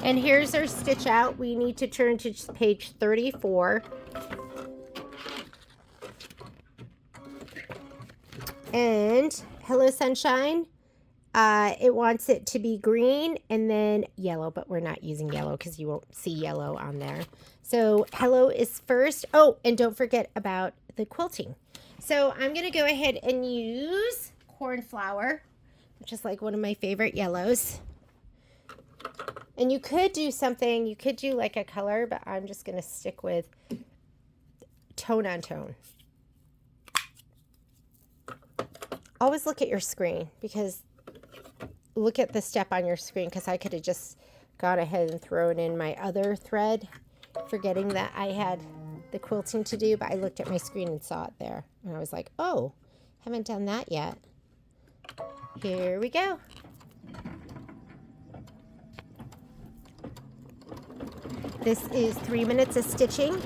[SPEAKER 1] And here's our stitch out. We need to turn to page 34. And Hello Sunshine, it wants it to be green and then yellow, but we're not using yellow because you won't see yellow on there. So Hello is first. Oh, and don't forget about the quilting. So I'm going to go ahead and use cornflower, which is like one of my favorite yellows. And you could do something, you could do like a color, but I'm just going to stick with tone on tone. Always look at your screen, because look at the step on your screen, because I could have just gone ahead and thrown in my other thread, forgetting that I had the quilting to do, but I looked at my screen and saw it there. And I was like, oh, haven't done that yet. Here we go. This is 3 minutes of stitching.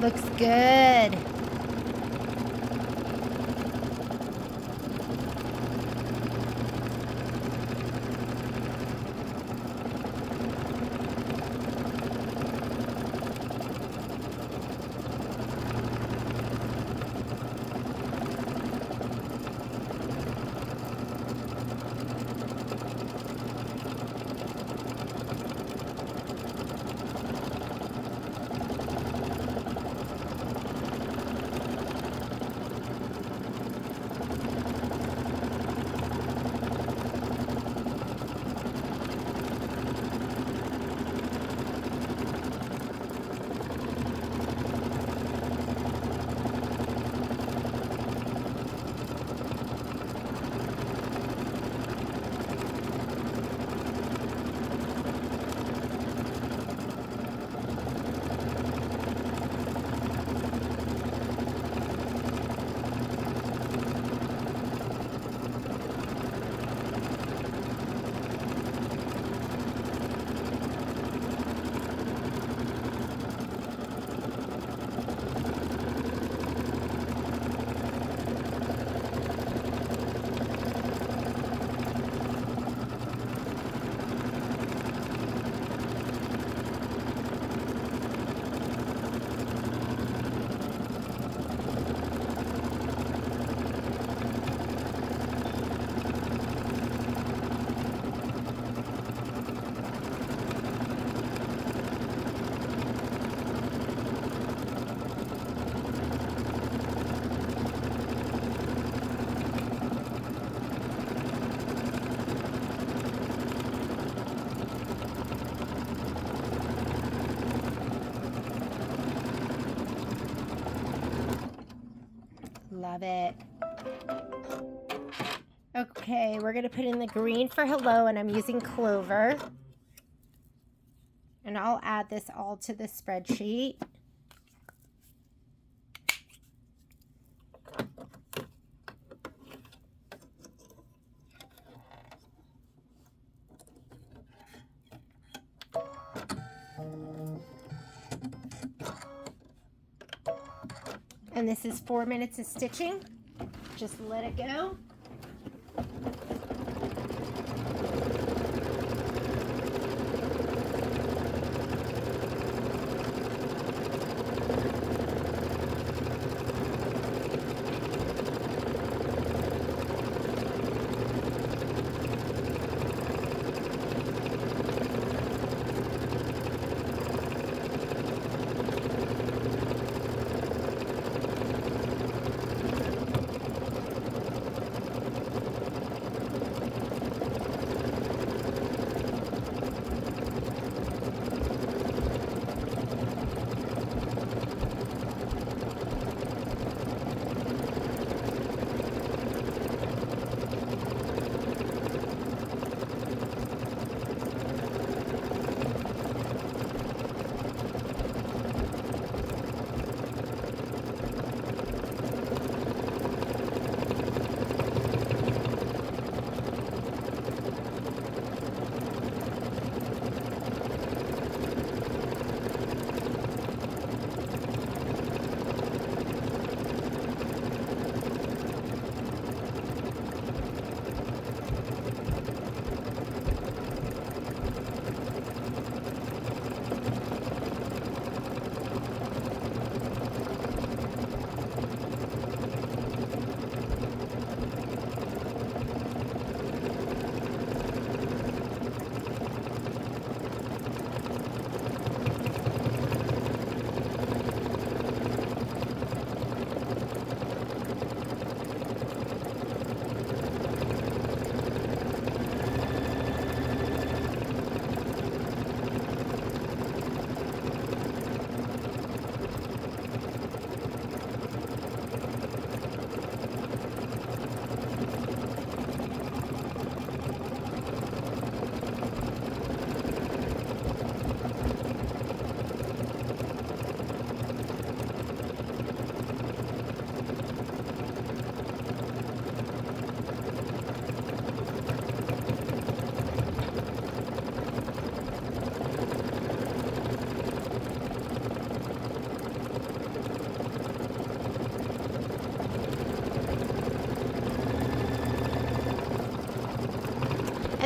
[SPEAKER 1] Looks good. Love it. Okay, we're going to put in the green for hello, and I'm using clover. And I'll add this all to the spreadsheet. And this is 4 minutes of stitching. Just let it go.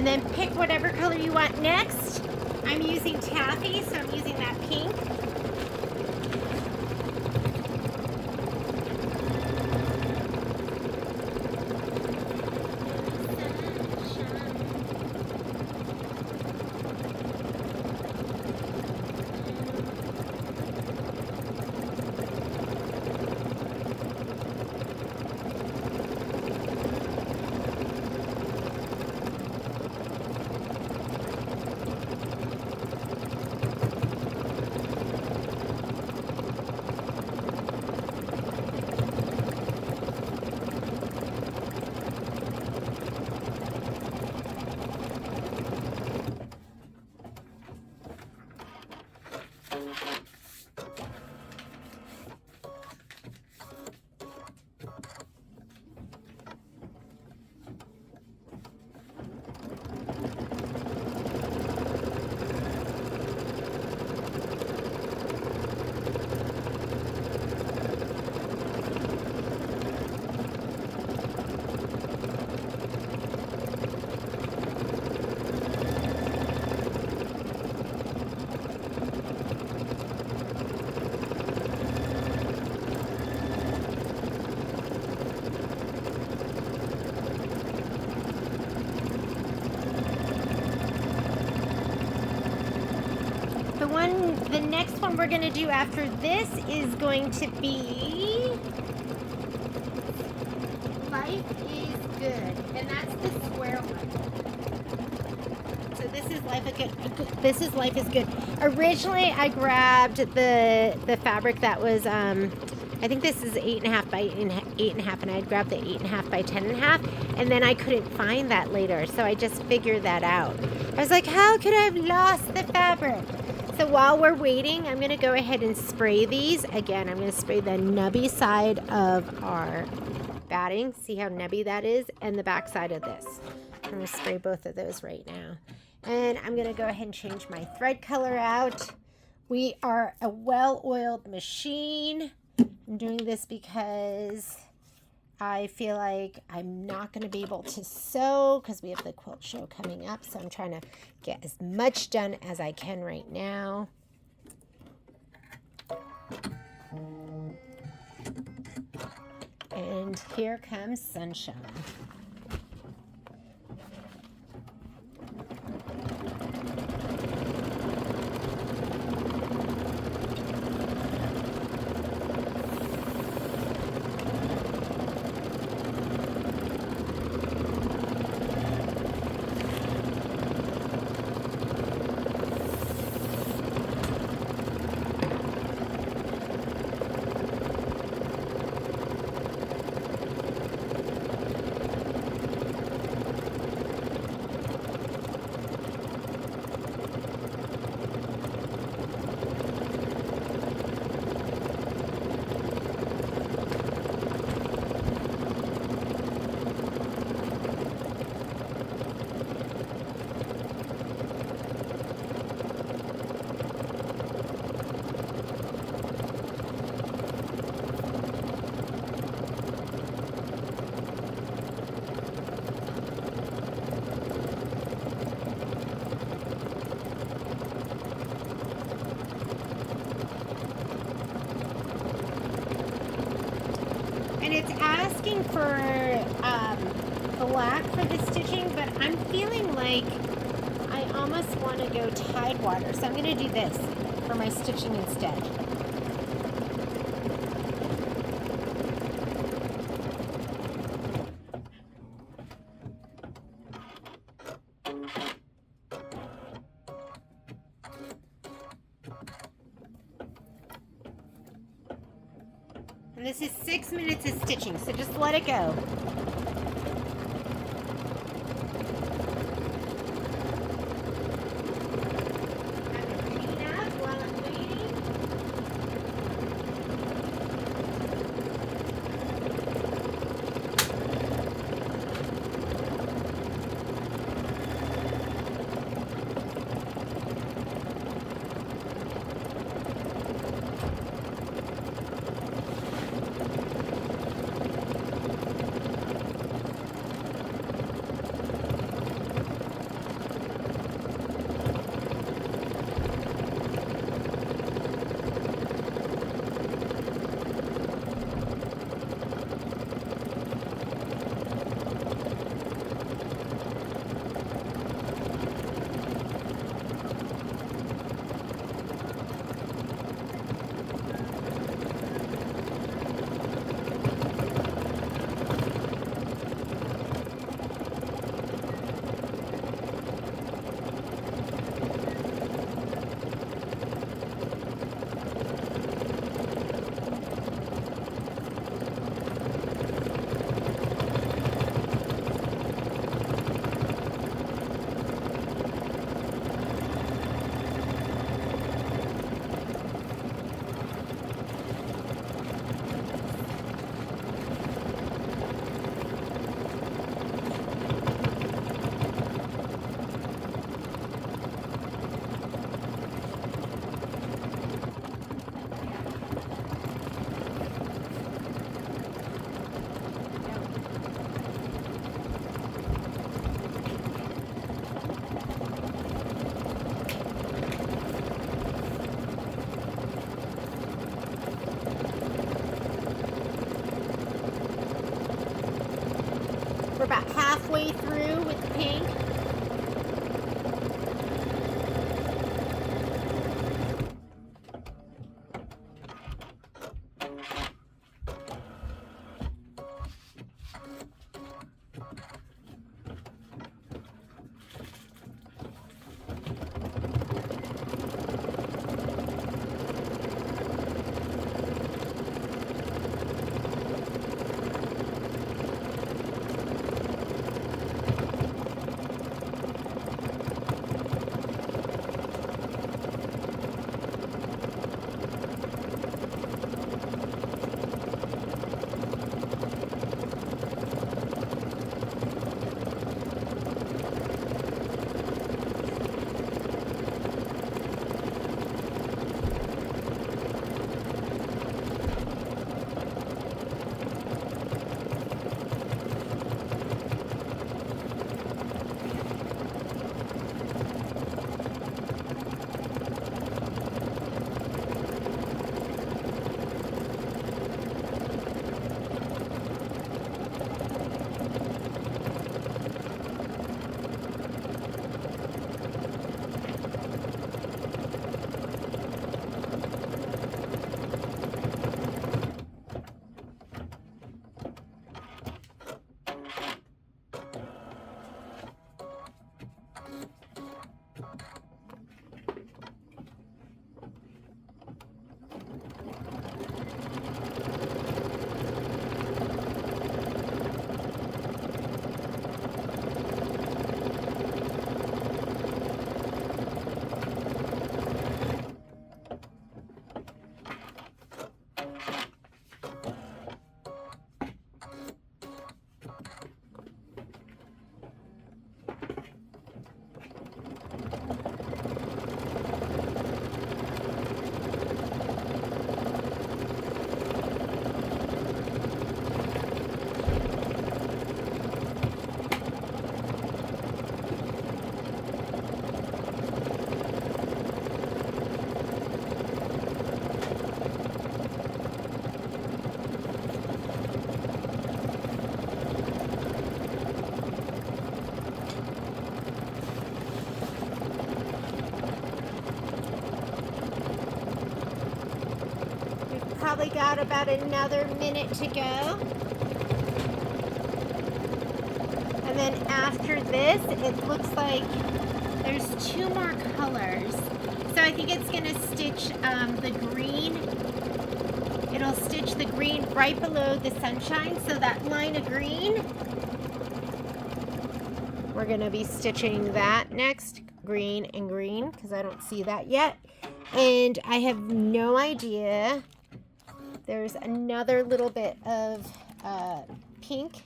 [SPEAKER 1] And then pick whatever color you want next. I'm using taffy, so I'm using that pink. The next one we're going to do after this is going to be Life is Good, and that's the square one. So this is Life is Good. This is Life is Good. Originally, I grabbed the fabric that was I think this is 8.5 by 8.5, and I had grabbed the 8.5 by 10.5, and then I couldn't find that later, so I just figured that out. I was like, how could I have lost the fabric? So while we're waiting, I'm going to go ahead and spray these. Again, I'm going to spray the nubby side of our batting. See how nubby that is? And the back side of this. I'm going to spray both of those right now. And I'm going to go ahead and change my thread color out. We are a well-oiled machine. I'm doing this because I feel like I'm not going to be able to sew because we have the quilt show coming up. So I'm trying to get as much done as I can right now. And here comes sunshine. And it's asking for black for the stitching, but I'm feeling like I almost want to go Tidewater. So I'm going to do this for my stitching instead. And this is 6 minutes of stitching, so just let it go. halfway through with the pink. Probably got about another minute to go. And then after this, it looks like there's 2 more colors. So I think it's going to stitch the green. It'll stitch the green right below the sunshine. So that line of green, we're going to be stitching that next. Green and green, because I don't see that yet. And I have no idea. There's another little bit of pink.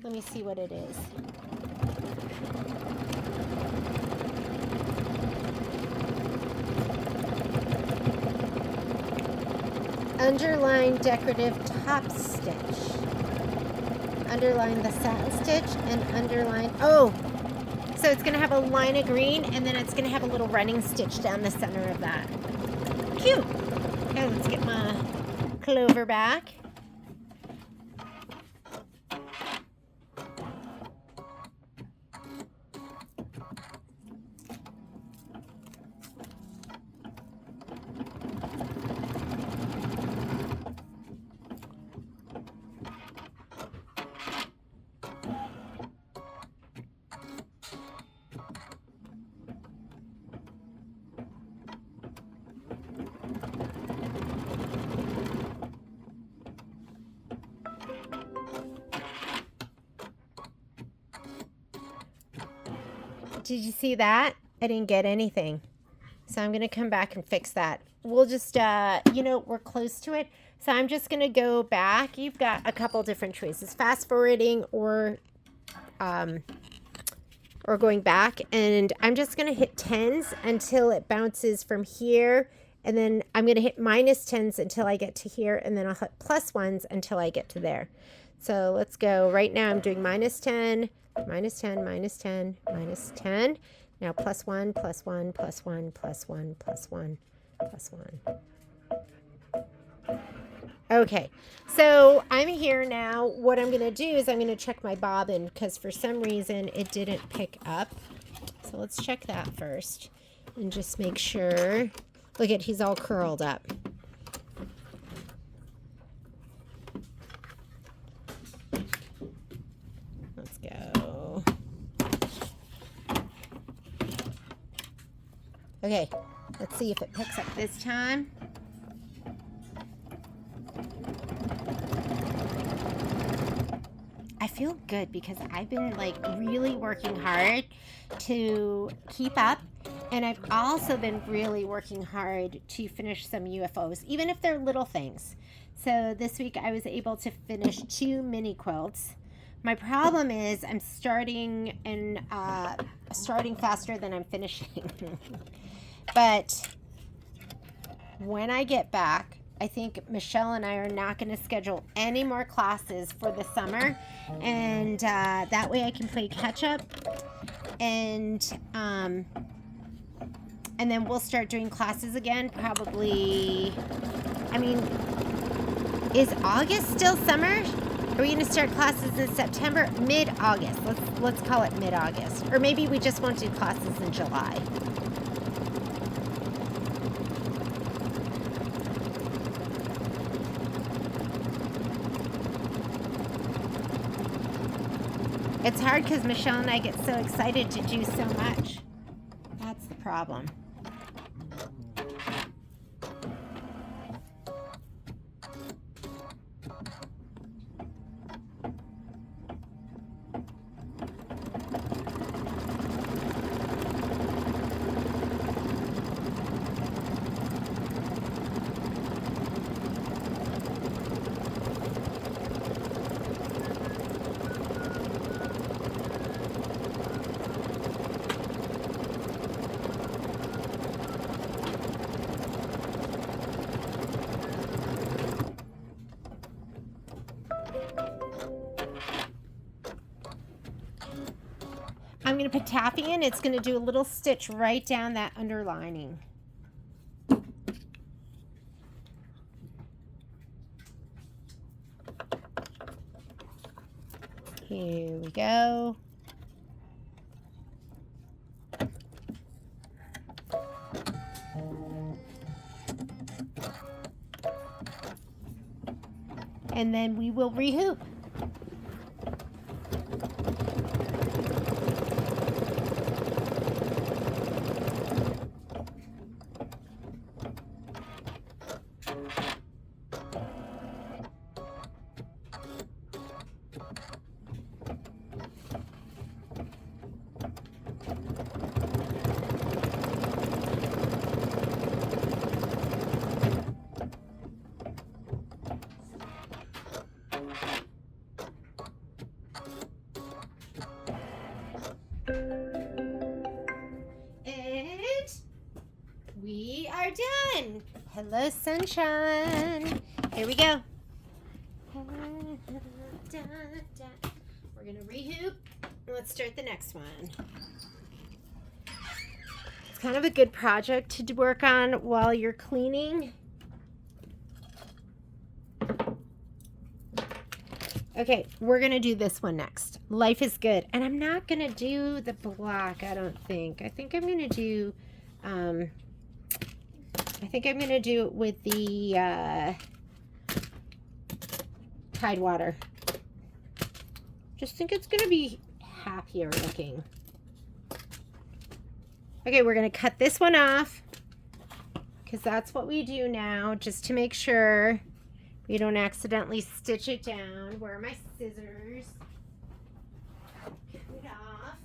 [SPEAKER 1] Let me see what it is. Underline decorative top stitch. Underline the satin stitch and underline, oh, so it's going to have a line of green and then it's going to have a little running stitch down the center of that. Cute. Okay, let's get my clover back. Did you see that? I didn't get anything. So I'm going to come back and fix that. We'll just, you know, we're close to it. So I'm just going to go back. You've got a couple different choices. Fast forwarding or going back. And I'm just going to hit 10s until it bounces from here. And then I'm going to hit minus 10s until I get to here. And then I'll hit plus 1s until I get to there. So let's go. Right now I'm doing minus 10. Minus 10, minus 10, minus 10. Now plus 1, plus 1, plus 1, plus 1, plus 1, plus 1. Okay, so I'm here now. What I'm going to do is I'm going to check my bobbin because for some reason it didn't pick up. So let's check that first and just make sure. Look at, he's all curled up. Let's go. Okay, let's see if it picks up this time. I feel good because I've been like really working hard to keep up, and I've also been really working hard to finish some UFOs, even if they're little things. So this week I was able to finish 2 mini quilts. My problem is I'm starting faster than I'm finishing. But when I get back, I think Michelle and I are not going to schedule any more classes for the summer, and that way I can play catch up, and then we'll start doing classes again. Probably, I mean, is August still summer? Are we going to start classes in September? Mid-August. Let's call it mid-August, or maybe we just won't do classes in July. It's hard because Michelle and I get so excited to do so much. That's the problem. I'm going to put taffy in. It's going to do a little stitch right down that underlining. Here we go. And then we will rehoop. We are done. Hello, sunshine. Here we go. We're going to rehoop. Let's start the next one. It's kind of a good project to work on while you're cleaning. Okay, we're going to do this one next. Life is good. And I'm not going to do the black, I don't think. I think I'm going to do... it with the Tidewater. Just think it's going to be happier looking. Okay, we're going to cut this one off because that's what we do now, just to make sure we don't accidentally stitch it down. Where are my scissors? Cut it off.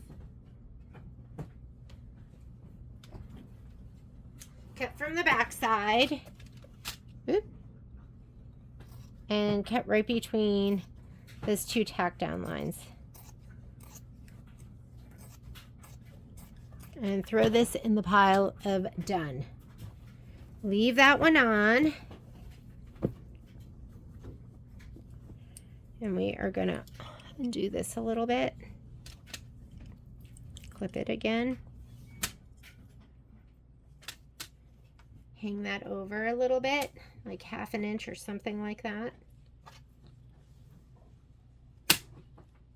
[SPEAKER 1] Cut from the back side. Oop. And cut right between those 2 tack down lines. And throw this in the pile of done. Leave that one on. And we are gonna undo this a little bit. Clip it again. hang that over a little bit, like 1/2 inch or something like that.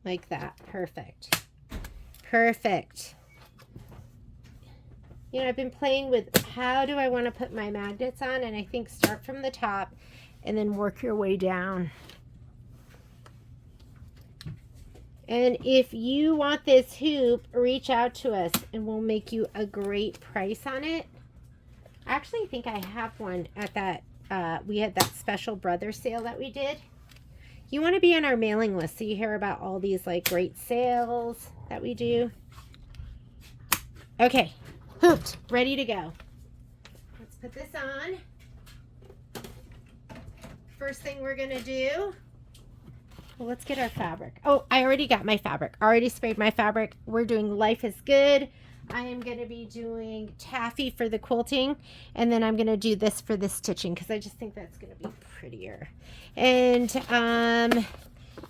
[SPEAKER 1] Like that. Perfect. Perfect. You know, I've been playing with how do I want to put my magnets on, and I think start from the top and then work your way down. And if you want this hoop, reach out to us and we'll make you a great price on it. I actually think I have one at that, we had that special brother sale that we did. You want to be on our mailing list so you hear about all these like great sales that we do. Okay, hooped, ready to go. Let's put this on. First thing we're going to do, well, let's get our fabric. Oh, I already got my fabric. Already sprayed my fabric. We're doing Life is Good. I am going to be doing taffy for the quilting, and then I'm going to do this for the stitching because I just think that's going to be prettier. And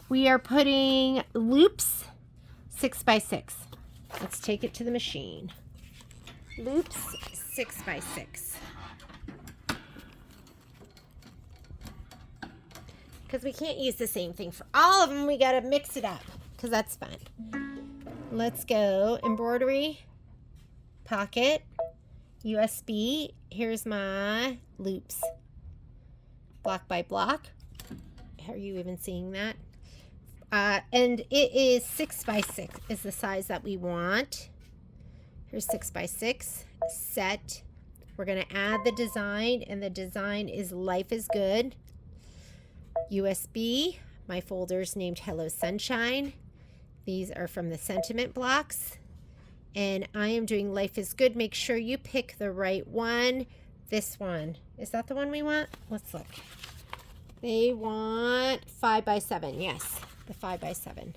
[SPEAKER 1] we are putting loops 6x6. Let's take it to the machine. Loops 6x6. Because we can't use the same thing for all of them. We got to mix it up because that's fun. Let's go embroidery, pocket, USB. Here's my loops. Block by block. Are you even seeing that? And it is 6x6 is the size that we want. Here's 6x6 set. We're going to add the design, and the design is Life is Good. USB, my folder's named Hello Sunshine. These are from the sentiment blocks. And I am doing Life is Good. Make sure you pick the right one. This one. Is that the one we want? Let's look. They want 5x7. Yes, the 5x7.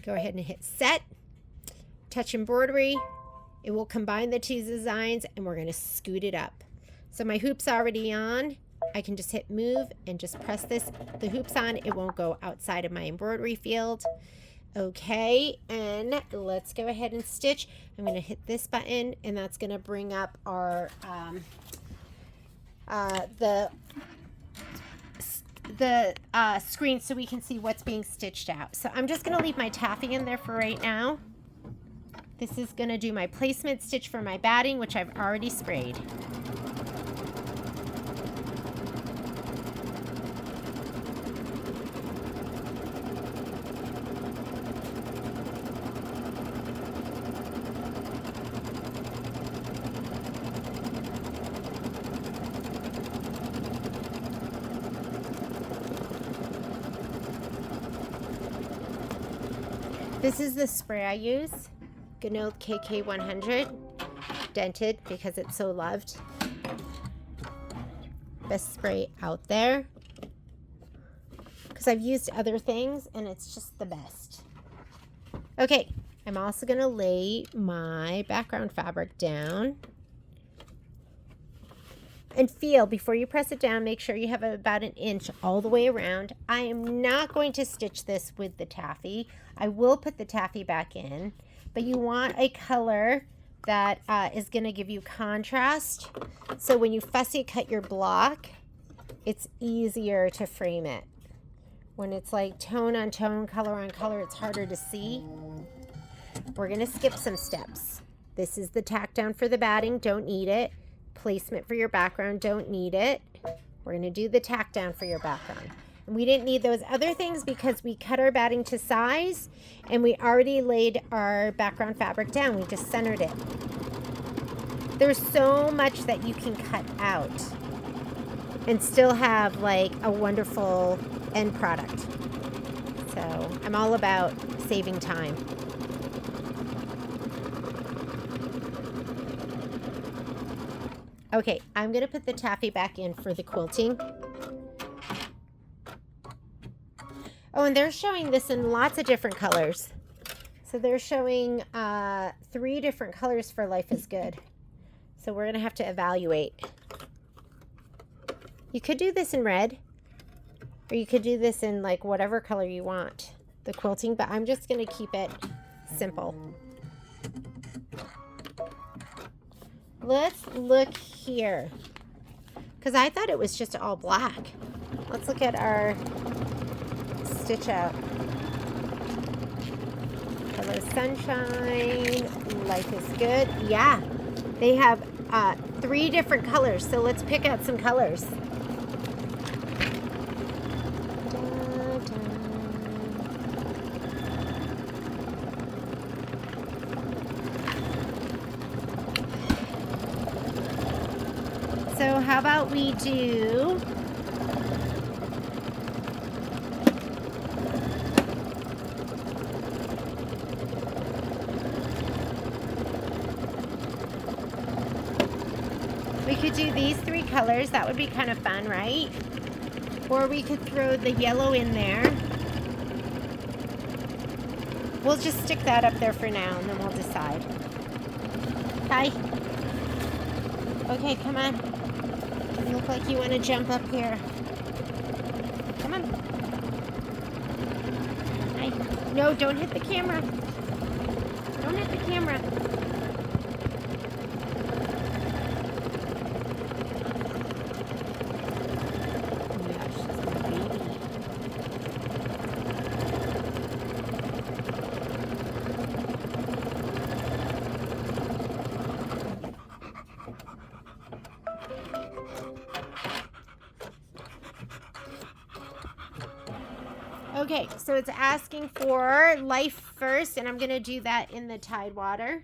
[SPEAKER 1] Go ahead and hit set. Touch embroidery. It will combine the two designs, and we're going to scoot it up. So my hoop's already on. I can just hit move and just press this. The hoop's on. It won't go outside of my embroidery field. Okay, and let's go ahead and stitch. I'm going to hit this button, and that's going to bring up our screen so we can see what's being stitched out. So I'm just going to leave my taffy in there for right now. This is going to do my placement stitch for my batting, which I've already sprayed. This is the spray I use, Gnome KK100, dented because it's so loved. Best spray out there. Because I've used other things and it's just the best. Okay, I'm also going to lay my background fabric down. And feel, before you press it down, make sure you have about 1 inch all the way around. I am not going to stitch this with the taffy. I will put the taffy back in, but you want a color that is going to give you contrast. So when you fussy cut your block, it's easier to frame it. When it's like tone on tone, color on color, it's harder to see. We're going to skip some steps. This is the tack down for the batting, don't need it. Placement for your background, don't need it. We're going to do the tack down for your background. And we didn't need those other things because we cut our batting to size and we already laid our background fabric down. We just centered it. There's so much that you can cut out and still have like a wonderful end product. So I'm all about saving time. Okay, I'm going to put the taffy back in for the quilting. Oh, and they're showing this in lots of different colors. So they're showing 3 different colors for Life is Good. So we're going to have to evaluate. You could do this in red, or you could do this in like whatever color you want, the quilting, but I'm just going to keep it simple. Let's look here. Because I thought it was just all black. Let's look at our stitch out. Hello Sunshine. Life is good. Yeah. They have 3 different colors. So let's pick out some colors. So how about we do we could do these 3 colors. That would be kind of fun, right? Or we could throw the yellow in there. We'll just stick that up there for now and then we'll decide. Hi. Okay, come on. You look like you want to jump up here. Come on. Hi. No, don't hit the camera. Don't hit the camera. Okay, so it's asking for life first, and I'm going to do that in the Tide water.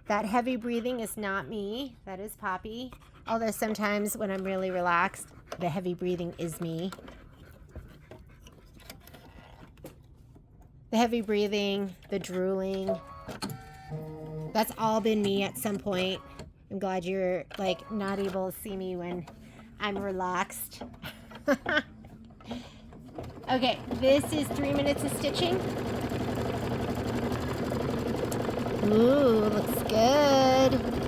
[SPEAKER 1] That heavy breathing is not me. That is Poppy. Although sometimes when I'm really relaxed, the heavy breathing is me. The heavy breathing, the drooling, that's all been me at some point. I'm glad you're like not able to see me when I'm relaxed. Okay, this is 3 minutes of stitching. Ooh, looks good.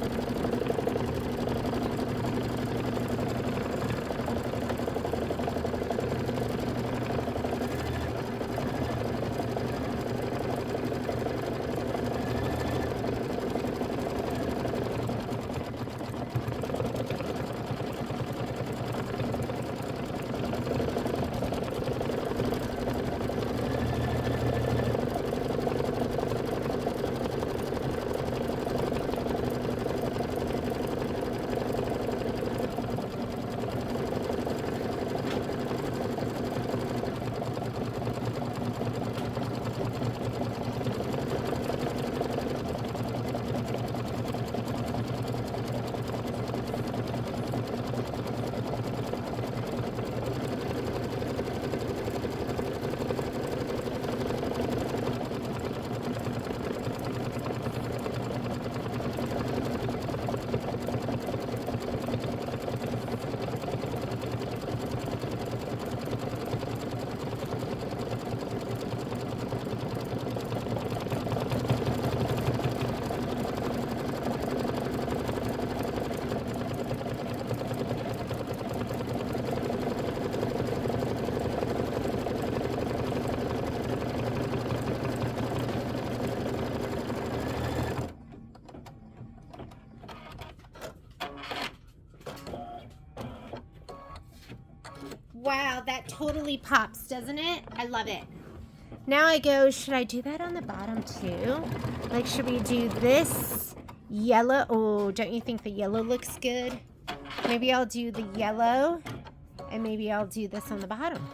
[SPEAKER 1] Wow, that totally pops, doesn't it? I love it. Now I go, should I do that on the bottom too? Like, should we do this yellow? Oh, don't you think the yellow looks good? Maybe I'll do the yellow and maybe I'll do this on the bottom.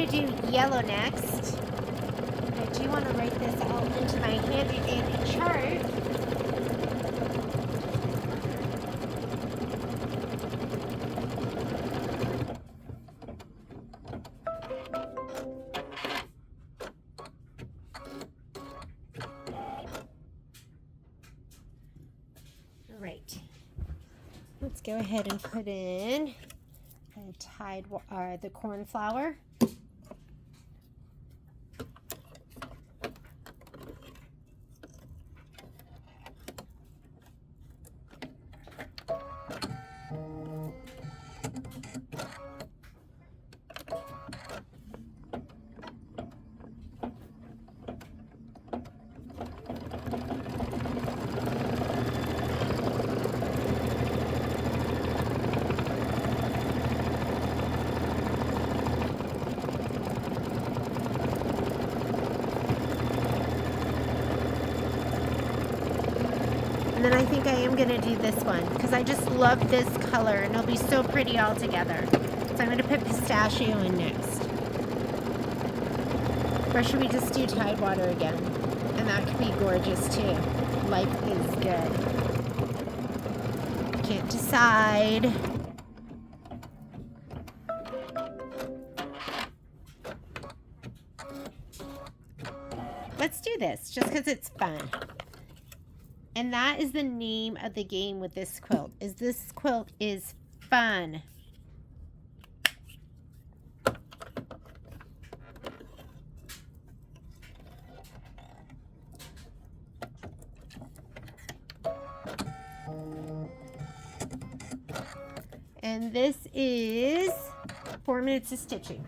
[SPEAKER 1] going to do yellow next. I do want to write this all into my handy dandy chart. All right. Let's go ahead and put in the corn flour. And then I think I am going to do this one because I just love this color and it'll be so pretty all together. So I'm going to put pistachio in next. Or should we just do Tidewater again? And that could be gorgeous too. Life is good. Can't decide. Let's do this just because it's fun. And that is the name of the game with this quilt, is this quilt is fun. And this is 4 minutes of stitching.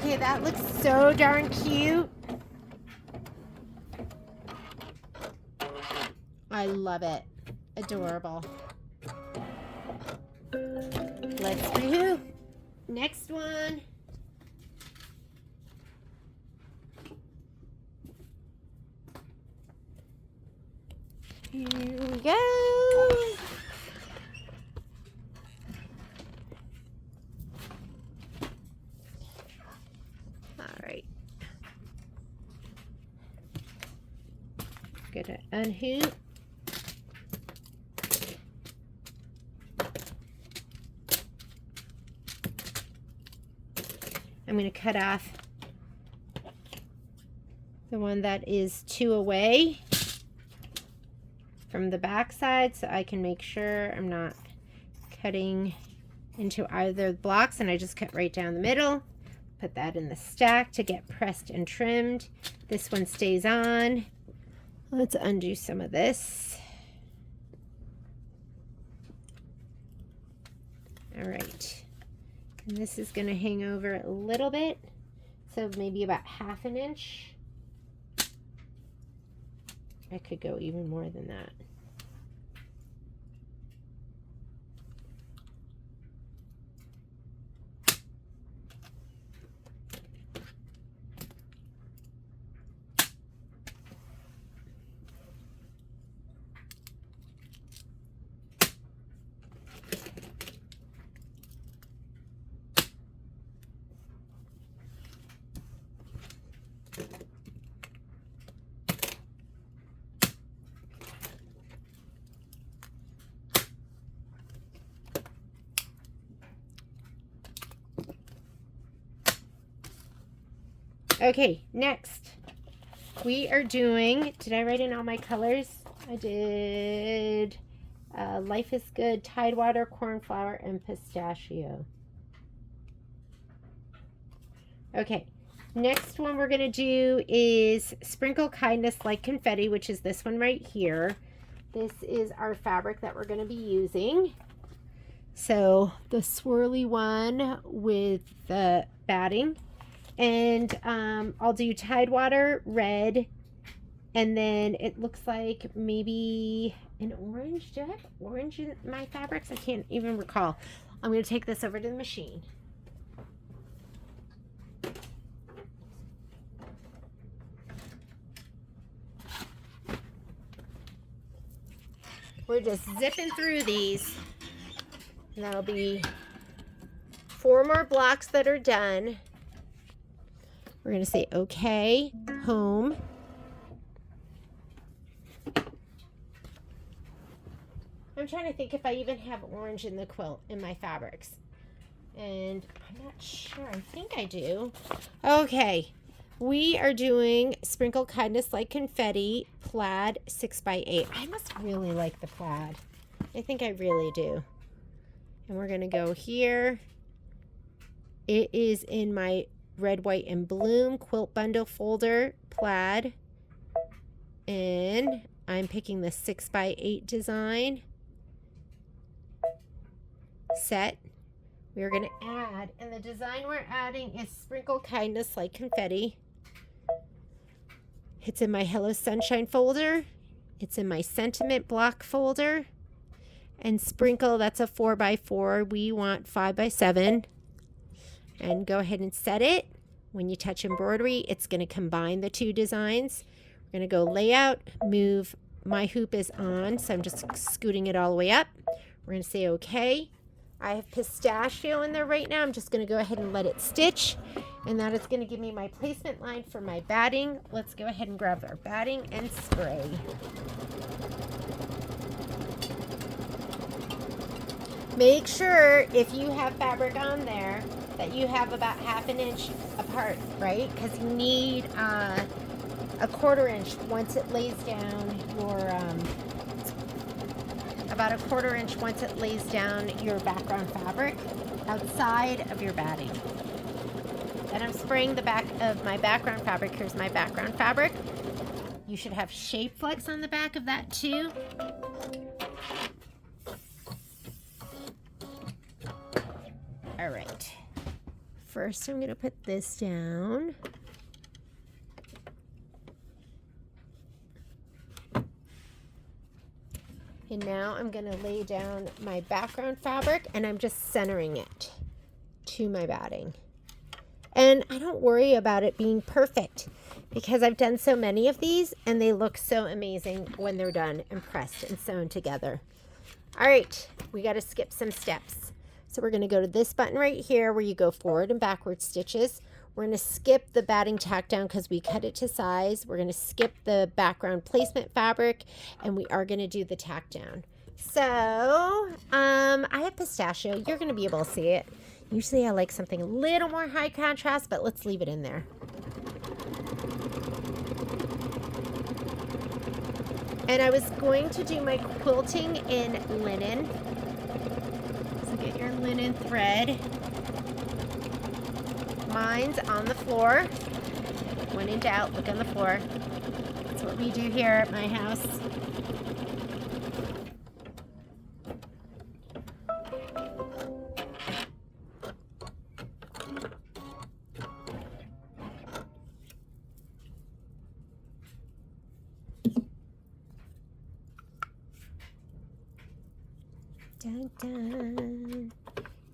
[SPEAKER 1] Okay, that looks so darn cute. I love it. Adorable. Let's do next one. Here we go. All right. Gonna unhoop. I'm going to cut off the one that is 2 away from the back side so I can make sure I'm not cutting into either of the blocks, and I just cut right down the middle. Put that in the stack to get pressed and trimmed. This one stays on. Let's undo some of this. All right. And this is going to hang over a little bit, so maybe about 1/2 inch. I could go even more than that. Okay, next we are doing, did I write in all my colors? I did Life is Good, Tidewater, Cornflower, and Pistachio. Okay, next one we're going to do is Sprinkle Kindness Like Confetti, which is this one right here. This is our fabric that we're going to be using. So the swirly one with the batting. And I'll do Tidewater, red, and then it looks like maybe an orange. Do I have orange in my fabrics? I can't even recall. I'm going to take this over to the machine. We're just zipping through these. And that'll be 4 more blocks that are done. We're going to say, okay, home. I'm trying to think if I even have orange in the quilt in my fabrics. And I'm not sure. I think I do. Okay. We are doing Sprinkle Kindness Like Confetti plaid 6x8. I must really like the plaid. I think I really do. And we're going to go here. It is in my Red, White, and Bloom quilt bundle folder plaid, and I'm picking the 6x8 design set. We're going to add, and the design we're adding is Sprinkle Kindness Like Confetti. It's in my Hello Sunshine folder. It's in my Sentiment block folder, and Sprinkle, that's a 4x4. We want 5x7. And go ahead and set it. When you touch embroidery, it's going to combine the 2 designs. We're going to go layout, move. My hoop is on, so I'm just scooting it all the way up. We're going to say okay. I have pistachio in there right now. I'm just going to go ahead and let it stitch. And that is going to give me my placement line for my batting. Let's go ahead and grab our batting and spray. Make sure if you have fabric on there that you have about 1/2 inch apart, right? Because you need a 1/4 inch once it lays down your, about a 1/4 inch once it lays down your background fabric outside of your batting. And I'm spraying the back of my background fabric. Here's my background fabric. You should have shape flex on the back of that too. All right. first I'm going to put this down. And now I'm going to lay down my background fabric, and I'm just centering it to my batting. And I don't worry about it being perfect because I've done so many of these and they look so amazing when they're done and pressed and sewn together. All right, we got to skip some steps. So we're going to go to this button right here where you go forward and backward stitches. We're going to skip the batting tack down because we cut it to size. We're going to skip the background placement fabric, and we are going to do the tack down. So I have pistachio. You're going to be able to see it. Usually I like something a little more high contrast, but let's leave it in there. And I was going to do my quilting in linen. So get your linen thread. Mine's on the floor. When in doubt, look on the floor. That's what we do here at my house. Dun, dun,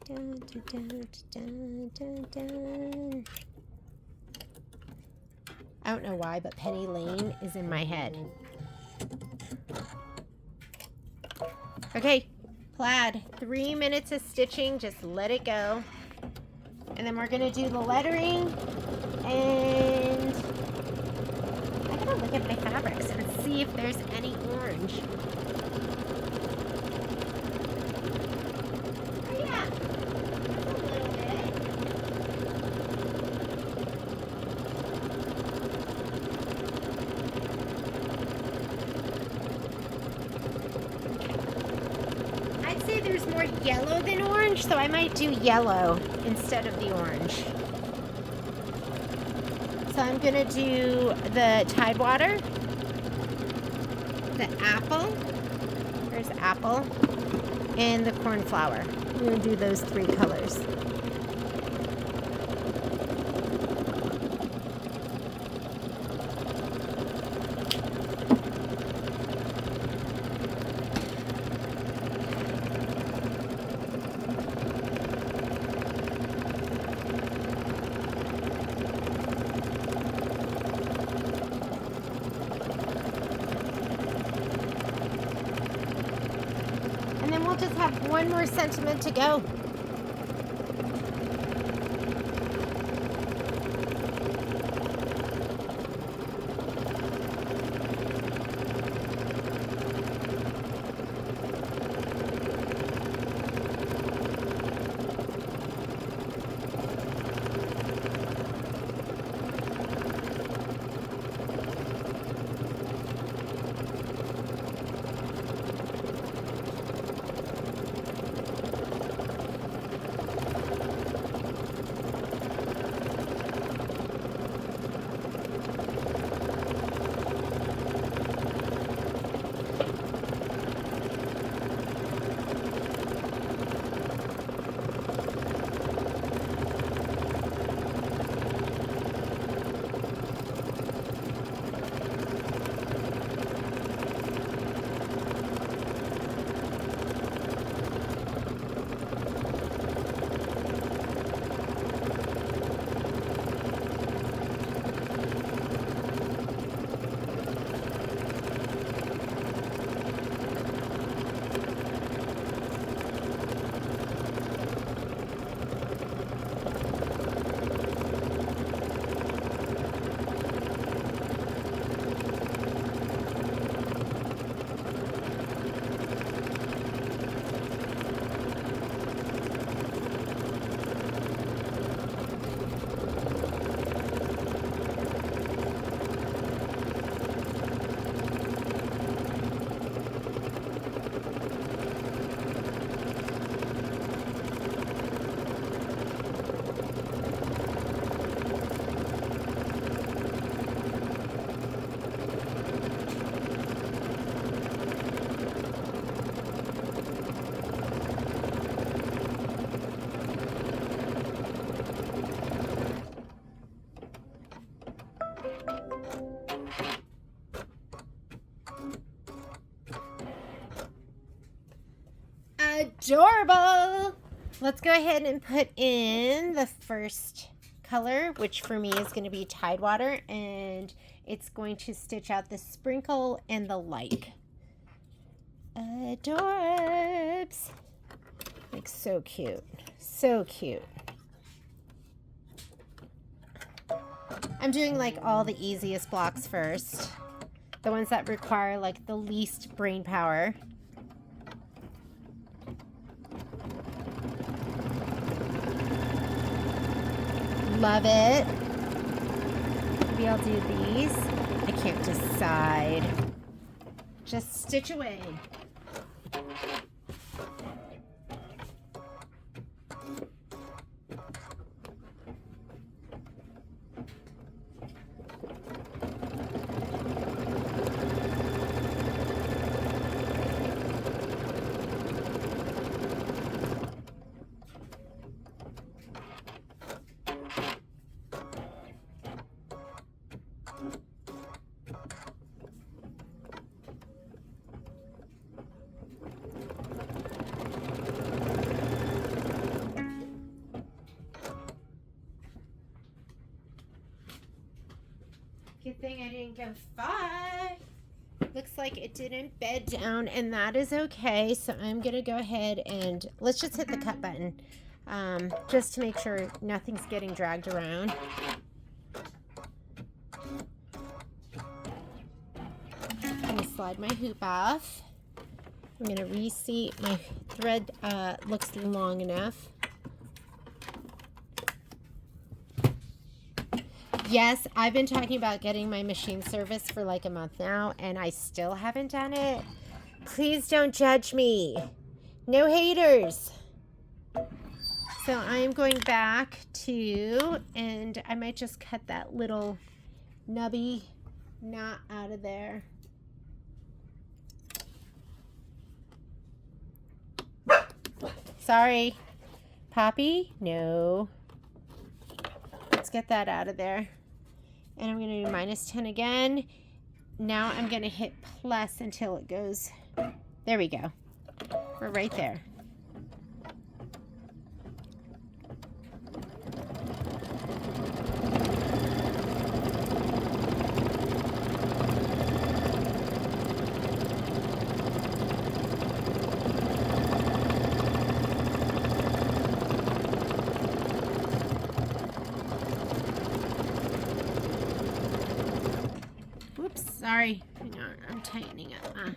[SPEAKER 1] dun, dun, dun, dun, dun. I don't know why, but Penny Lane is in my head. Okay, plaid. 3 minutes of stitching, just let it go. And then we're gonna do the lettering, and I gotta look at my fabrics and see if there's any orange. There's more yellow than orange, so I might do yellow instead of the orange. So I'm gonna do the Tidewater, the apple, there's apple, and the cornflower. I'm gonna do those 3 colors. And then we'll just have one more sentiment to go. adorable. Let's go ahead and put in the first color, which for me is going to be Tidewater, and it's going to stitch out the sprinkle and the like. Adorbs. Like so cute. So cute. I'm doing like all the easiest blocks first. The ones that require like the least brain power. Love it. Maybe I'll do these. I can't decide. Just stitch away. Good thing I didn't go far. Looks like it didn't bed down, and that is okay. So I'm gonna go ahead and let's just hit the cut button, just to make sure nothing's getting dragged around. I'm gonna slide my hoop off. I'm gonna reseat my thread. Looks long enough. Yes, I've been talking about getting my machine service for like a month now, and I still haven't done it. Please don't judge me. No haters. So I am going back to, and I might just cut that little nubby knot out of there. Sorry. Poppy? No. Let's get that out of there. And I'm going to do -10 again. Now I'm going to hit plus until it goes. There we go. We're right there. Sorry, hang on, I'm tightening up my arm.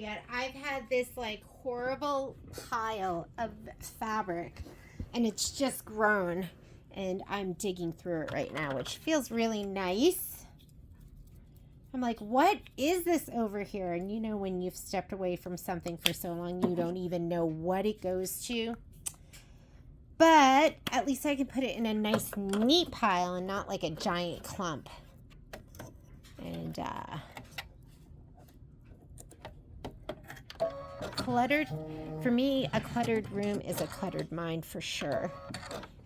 [SPEAKER 1] my god, I've had this like horrible pile of fabric and it's just grown, and I'm digging through it right now, which feels really nice. I'm like, what is this over here? And you know, when you've stepped away from something for so long, you don't even know what it goes to. But at least I can put it in a nice neat pile and not like a giant clump. And cluttered, for me, a cluttered room is a cluttered mind for sure.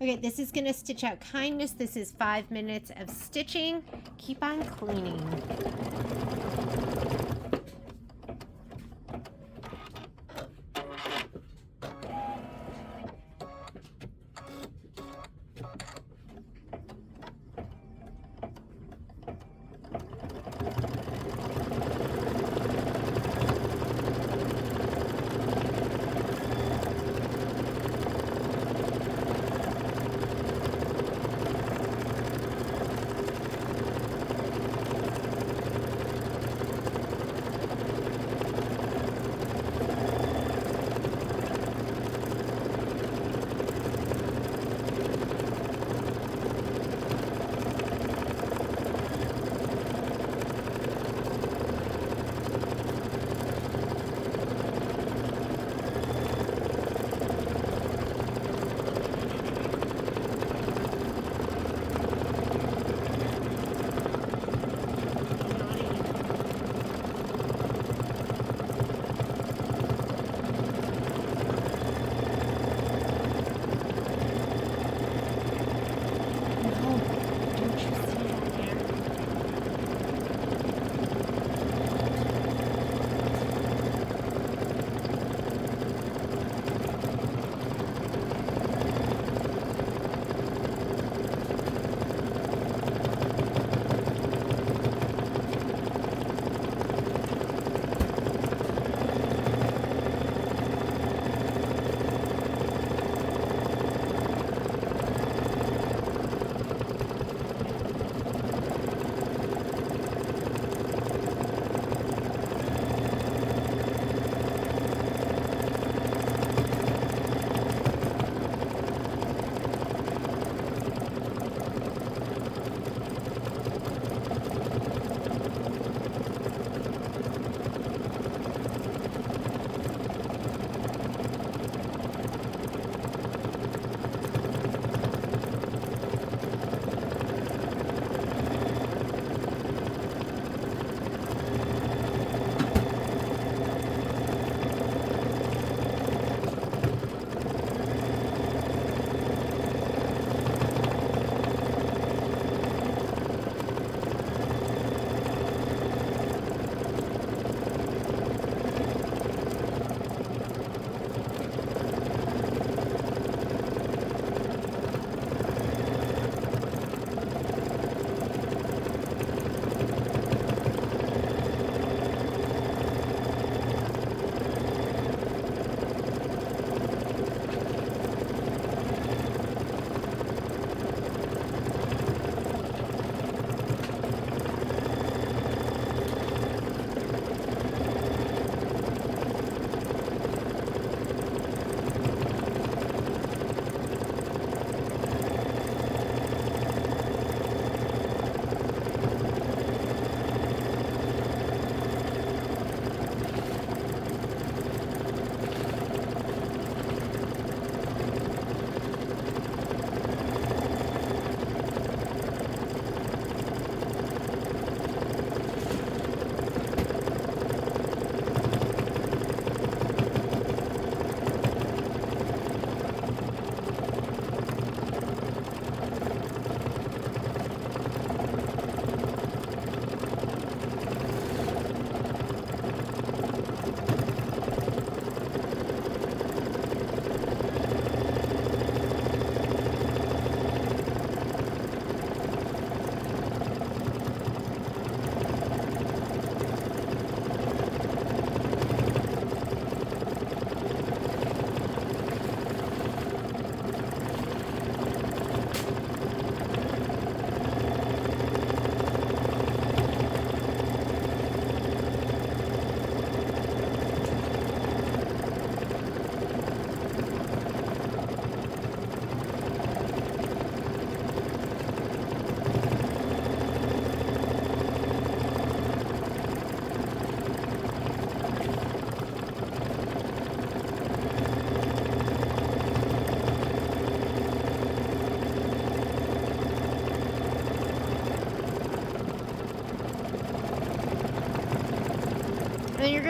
[SPEAKER 1] Okay, this is going to stitch out kindness. This is 5 minutes of stitching. Keep on cleaning.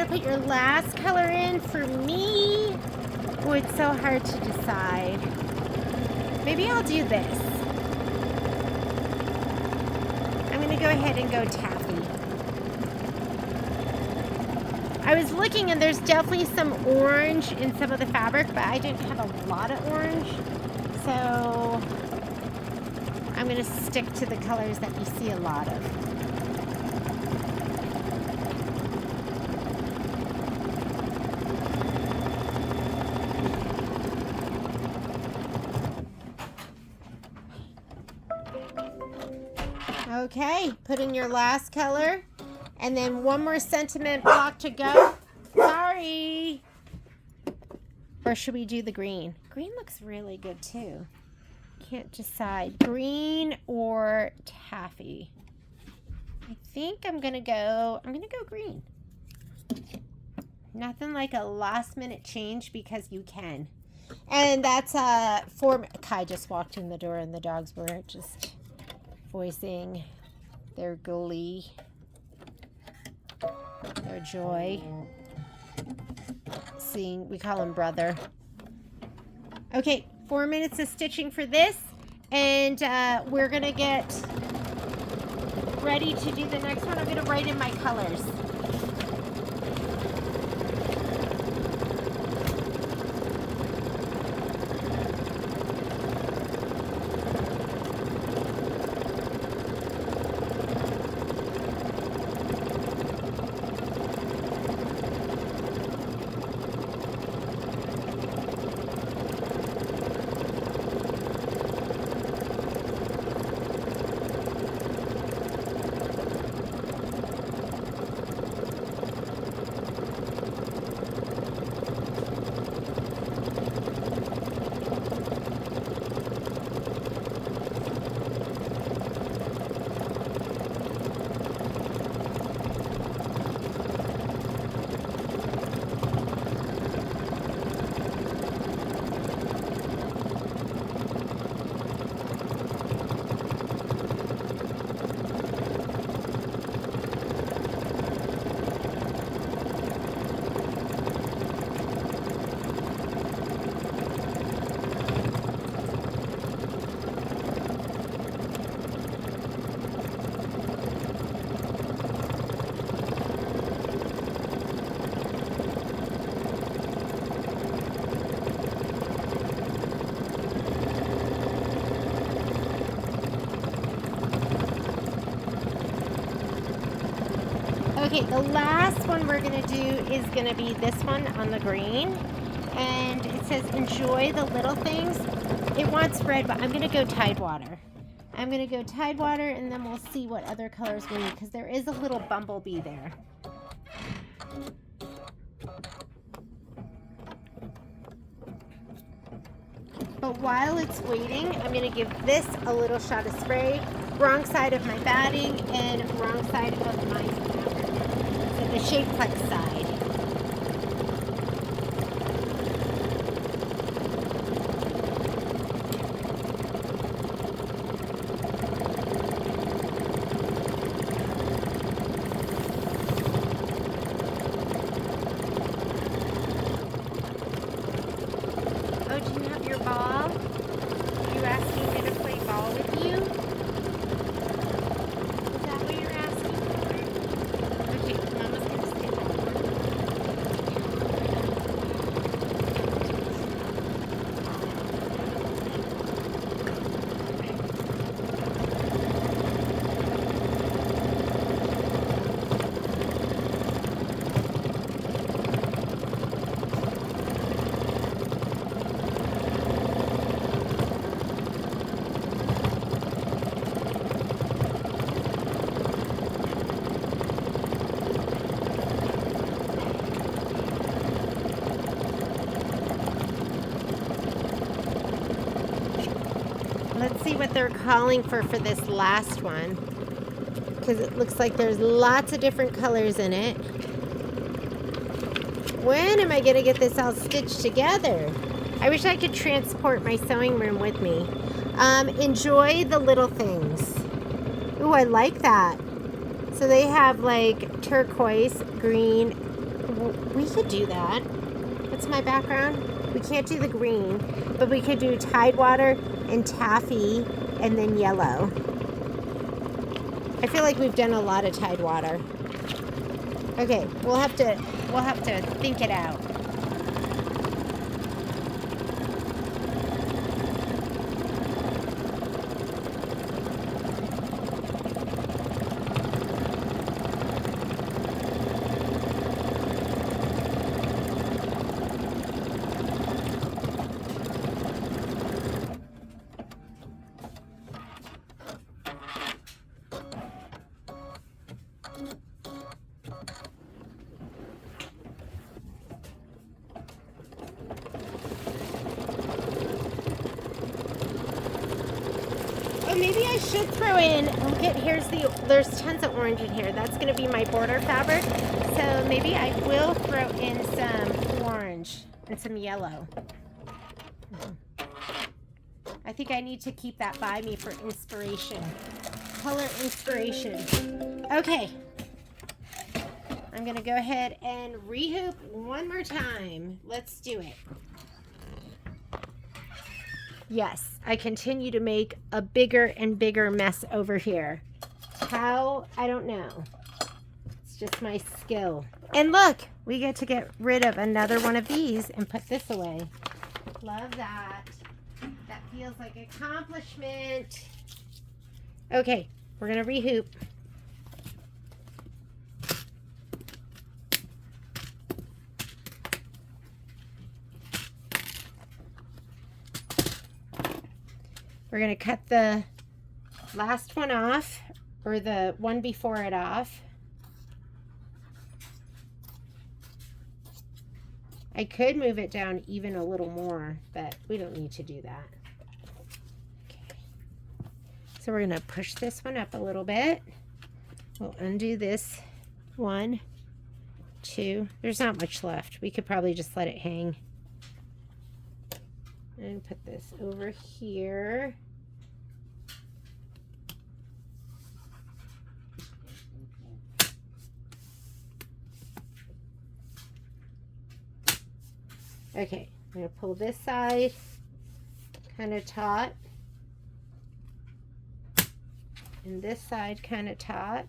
[SPEAKER 1] to put your last color in for me. Oh, it's so hard to decide. Maybe I'll do this. I'm going to go ahead and go taffy. I was looking and there's definitely some orange in some of the fabric, but I didn't have a lot of orange. So I'm going to stick to the colors that you see a lot of. Okay, put in your last color. And then one more sentiment block to go. Sorry. Or should we do the green? Green looks really good too. Can't decide. Green or taffy. I think I'm gonna go green. Nothing like a last minute change because you can. And that's for Kai just walked in the door and the dogs were just voicing their glee, their joy. Seeing, we call him brother. Okay, 4 minutes of stitching for this, and we're gonna get ready to do the next one. I'm gonna write in my colors. Okay, the last one we're going to do is going to be this one on the green. And it says, enjoy the little things. It wants red, but I'm going to go Tidewater. I'm going to go Tidewater, and then we'll see what other colors we need, because there is a little bumblebee there. But while it's waiting, I'm going to give this a little shot of spray. Wrong side of my batting and wrong side of my so the Shapeplex side. Oh, do you have your ball? Are you asking me to play ball with you? Is that what you're asking for? Okay, Mama's gonna stay home. Let's see what they're calling for this last one, because it looks like there's lots of different colors in it. When am I going to get this all stitched together? I wish I could transport my sewing room with me. Enjoy the little things. Ooh, I like that. So they have like turquoise, green, we could do that. What's my background? We can't do the green, but we could do Tidewater and taffy and then yellow. I feel like we've done a lot of Tidewater. Okay, we'll have to think it out. Maybe I should throw in, there's tons of orange in here. That's going to be my border fabric. So maybe I will throw in some orange and some yellow. I think I need to keep that by me for inspiration. Color inspiration. Okay. I'm going to go ahead and rehoop one more time. Let's do it. Yes, I continue to make a bigger and bigger mess over here. How? I don't know. It's just my skill. And look, we get to get rid of another one of these and put this away. Love that. That feels like accomplishment. Okay, we're going to rehoop. We're going to cut the last one off, or the one before it off. I could move it down even a little more, but we don't need to do that. Okay. So we're going to push this one up a little bit. We'll undo this 1, 2. There's not much left. We could probably just let it hang. And put this over here. Okay, I'm going to pull this side kind of taut. And this side kind of taut.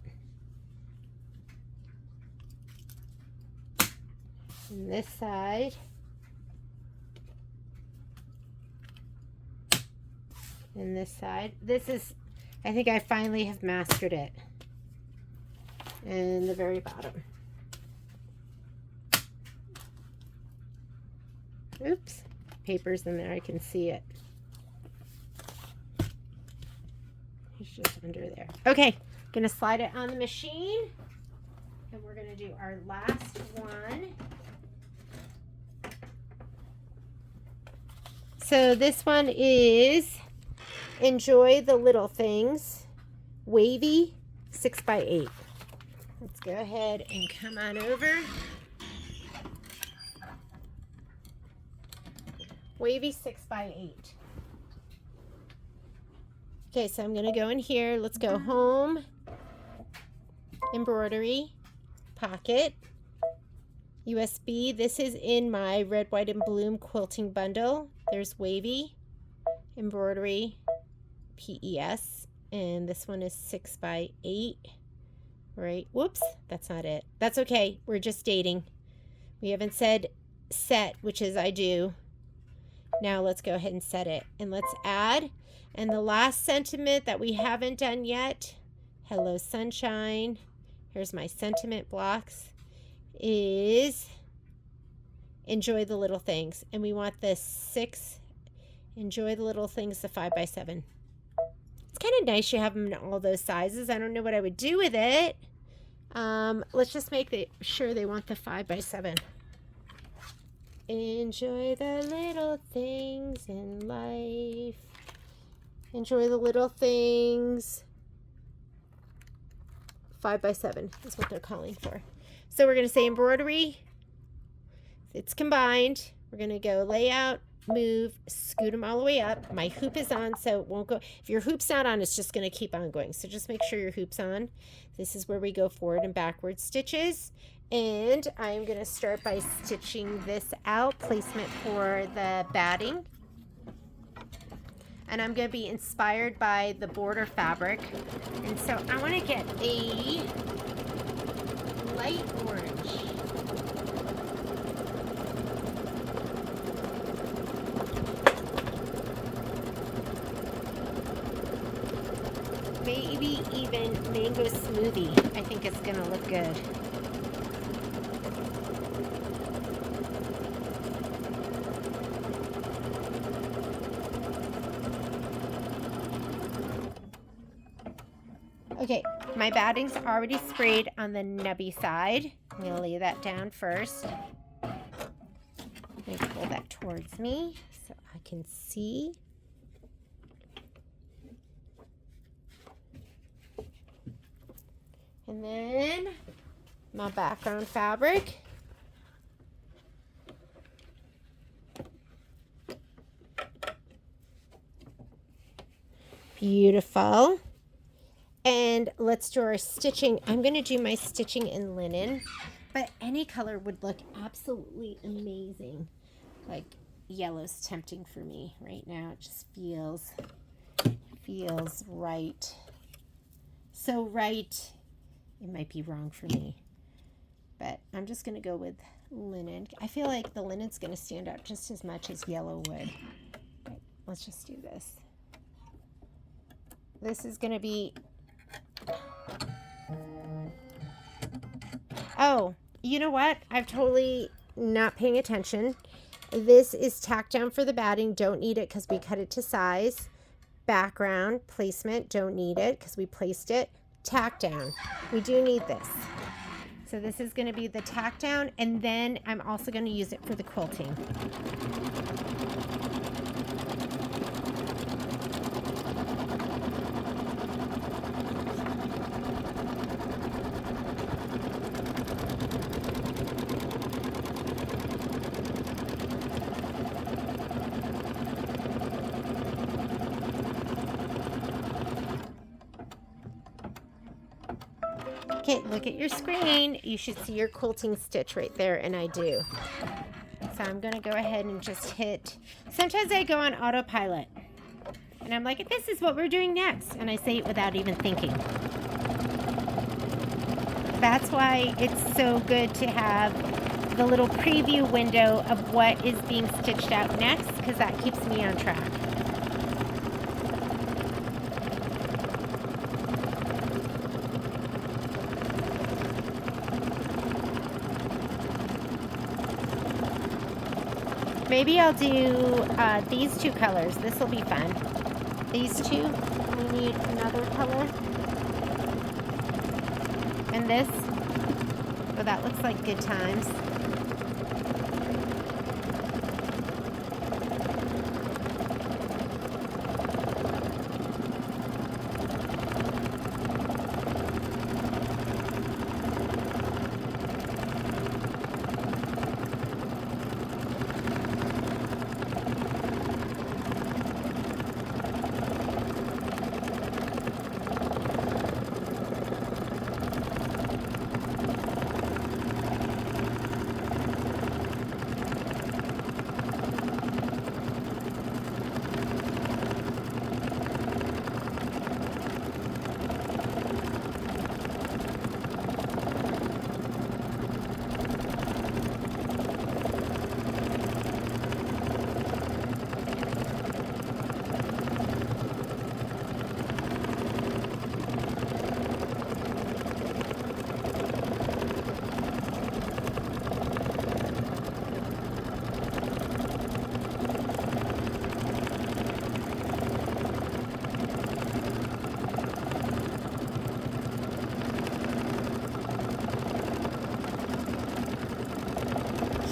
[SPEAKER 1] And this side. And this side. This is, I think I finally have mastered it. And the very bottom. Oops, paper's in there, I can see it. It's just under there. Okay, gonna slide it on the machine. And we're gonna do our last one. So this one is Enjoy the Little Things, Wavy 6x8. Let's go ahead and come on over. Wavy 6x8. Okay, so I'm going to go in here. Let's go Home, Embroidery, Pocket, USB. This is in my Red, White, and Bloom quilting bundle. There's Wavy, Embroidery, PES, and this one is 6x8. Right? Whoops, that's not it. That's okay. We're just dating. We haven't said set, which is I do. Now let's go ahead and set it. And let's add. And the last sentiment that we haven't done yet, Hello Sunshine, here's my sentiment blocks, is Enjoy the Little Things. And we want this 6, Enjoy the Little Things, the 5x7. It's kind of nice you have them in all those sizes. I don't know what I would do with it. Let's just make sure they want the 5x7. Enjoy the little things in life. Enjoy the little things. 5x7 is what they're calling for. So we're going to say embroidery. It's combined. We're going to go layout, move, scoot them all the way up. My hoop is on, so it won't go. If your hoop's not on, it's just going to keep on going. So just make sure your hoop's on. This is where we go forward and backward stitches. And I'm going to start by stitching this out, placement for the batting. And I'm going to be inspired by the border fabric. And so I want to get a light orange. Maybe even mango smoothie. I think it's going to look good. Okay, my batting's already sprayed on the nubby side. I'm going to lay that down first. Let me pull that towards me so I can see. And then my background fabric. Beautiful. And let's do our stitching. I'm going to do my stitching in linen, but any color would look absolutely amazing. Like yellow's tempting for me right now. It just feels right. So right. It might be wrong for me, but I'm just going to go with linen. I feel like the linen's going to stand out just as much as yellow would. Right, let's just do this. This is going to be... Oh, you know what? I've totally not paying attention. This is tack down for the batting. Don't need it because we cut it to size. Background placement. Don't need it because we placed it. Tack down. We do need this. So this is going to be the tack down, and then I'm also going to use it for the quilting. Okay, look at your screen. You should see your quilting stitch right there, and I do. So I'm going to go ahead and just hit. Sometimes I go on autopilot, and I'm like, this is what we're doing next, and I say it without even thinking. That's why it's so good to have the little preview window of what is being stitched out next, because that keeps me on track. Maybe I'll do these two colors. This will be fun. These two. We need another color. And this. Oh, that looks like good times.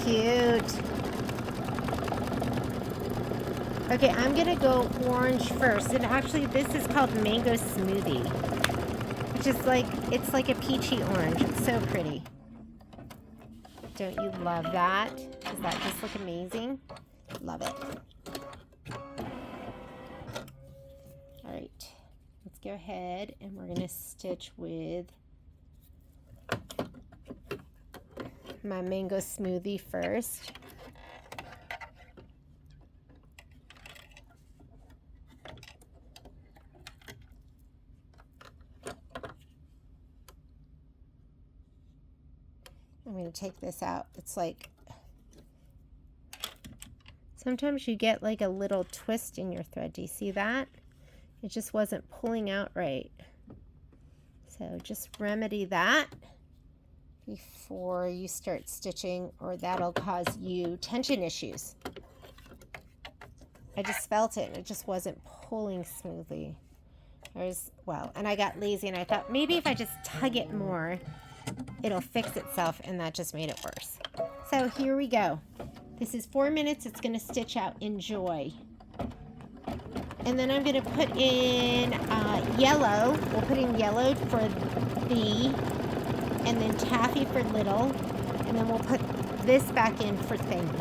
[SPEAKER 1] Cute. Okay, I'm gonna go orange first, and actually this is called mango smoothie, which is like, it's like a peachy orange. It's so pretty. Don't you love that? Does that just look amazing? Love it. All right, let's go ahead and we're gonna stitch with my mango smoothie first. I'm going to take this out. It's like, sometimes you get like a little twist in your thread. Do you see that? It just wasn't pulling out right. So just remedy that before you start stitching, or that'll cause you tension issues. I just felt it and it just wasn't pulling smoothly. And I got lazy and I thought maybe if I just tug it more, it'll fix itself, and that just made it worse. So here we go. This is 4 minutes. It's going to stitch out Enjoy. And then I'm going to put in yellow. We'll put in yellow for the, and then taffy for little, and then we'll put this back in for things.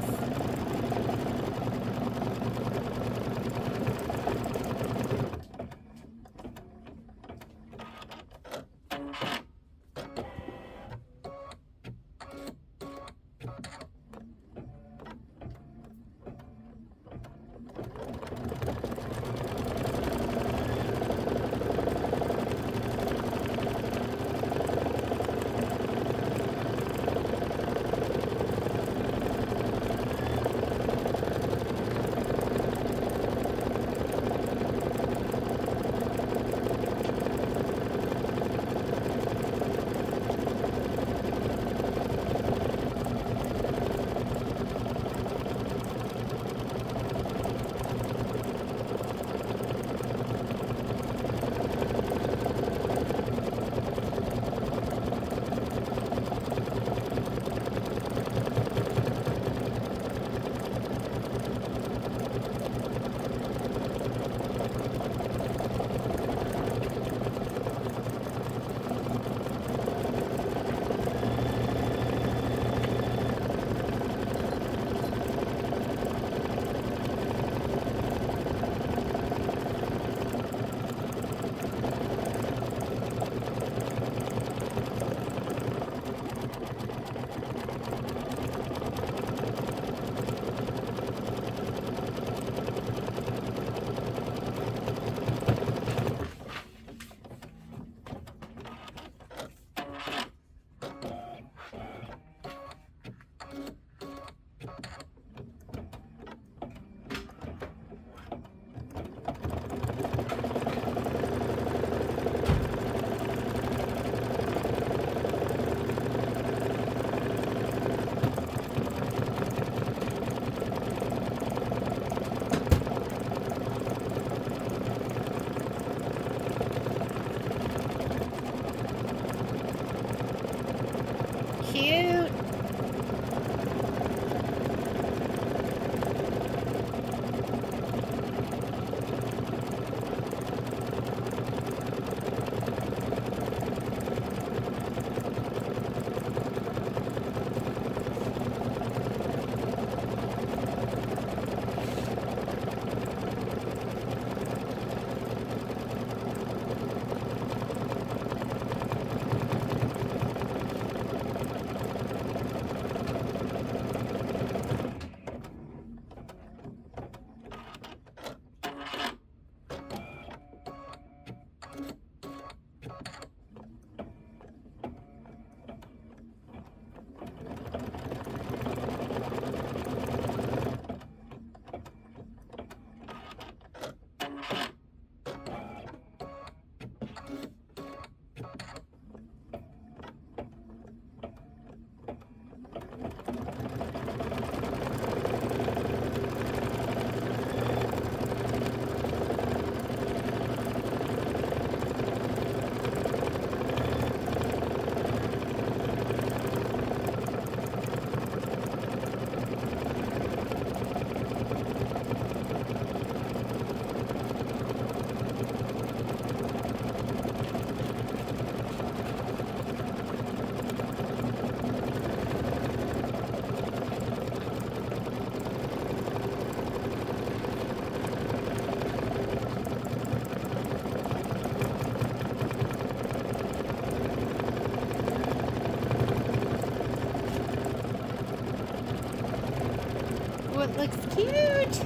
[SPEAKER 1] Oh, it looks cute.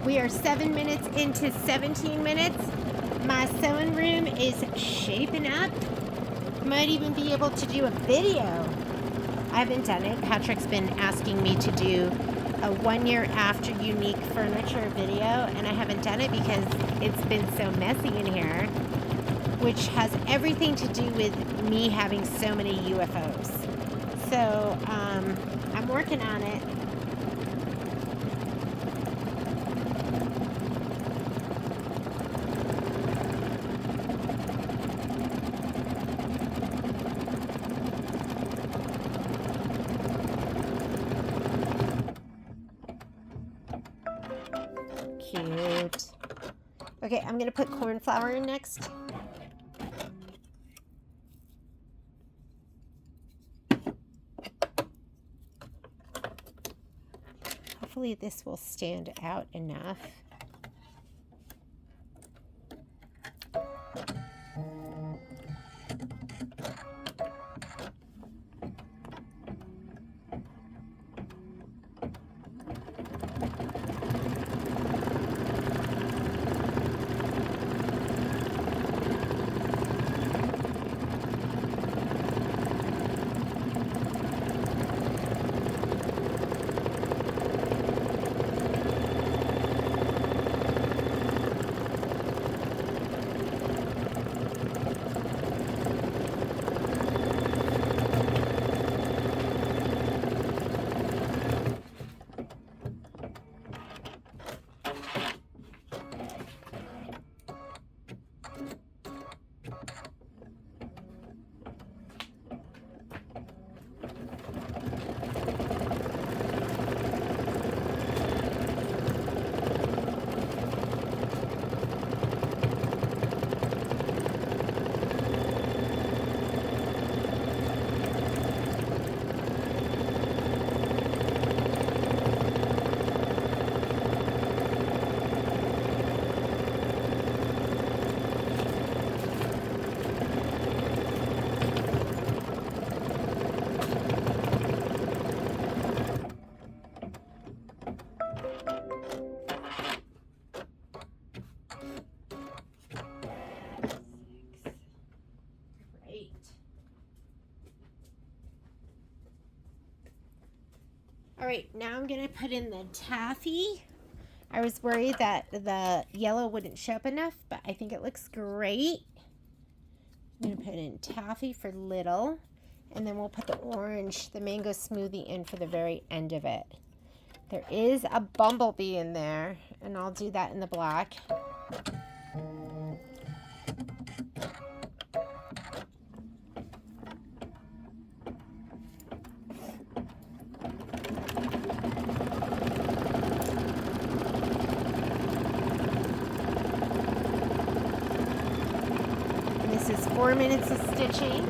[SPEAKER 1] We are 7 minutes into 17 minutes. My sewing room is shaping up. Might even be able to do a video. I haven't done it. Patrick's been asking me to do a 1 year after unique furniture video, and I haven't done it because it's been so messy in here, which has everything to do with me having so many UFOs. So I'm working on it. Cute. Okay, I'm gonna put corn flour in next. Hopefully this will stand out enough. All right, now I'm gonna put in the taffy. I was worried that the yellow wouldn't show up enough, but I think it looks great. I'm gonna put in taffy for little, and then we'll put the orange, the mango smoothie in for the very end of it. There is a bumblebee in there, and I'll do that in the black. This is 4 minutes of stitching.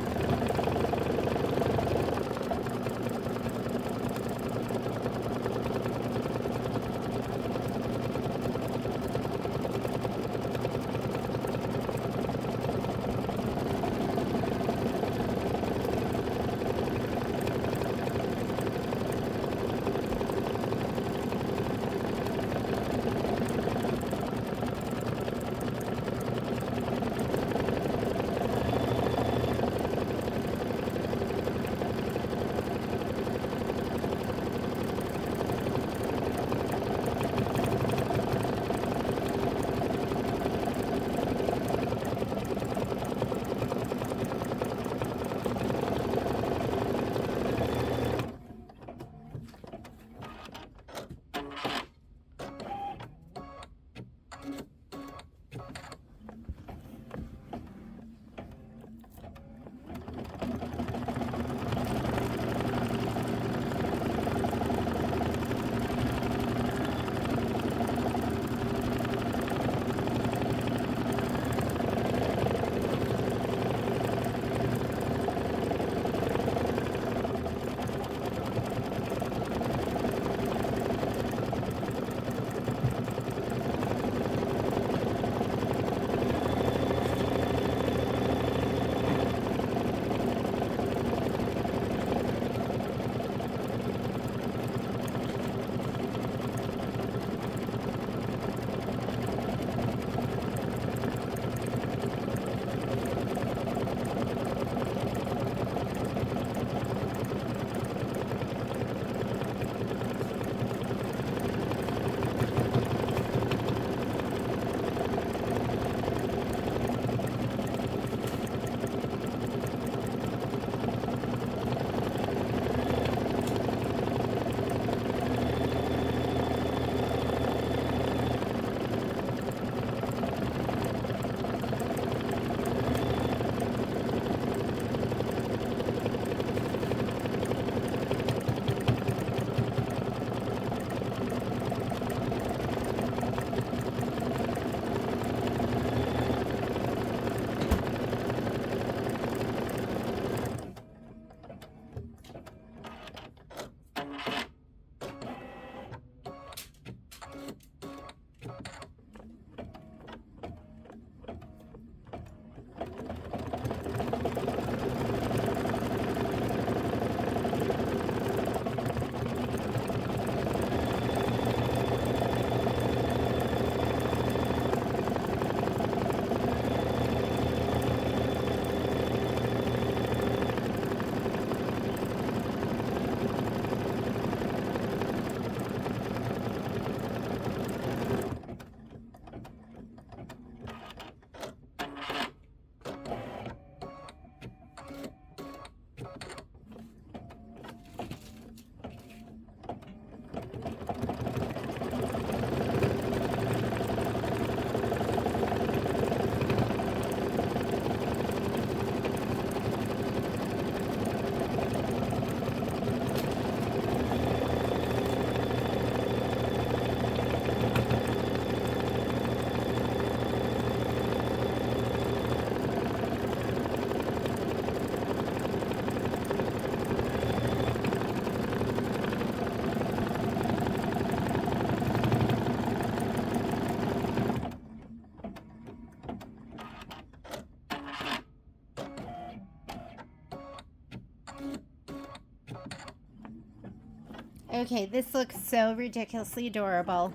[SPEAKER 1] Okay, this looks so ridiculously adorable.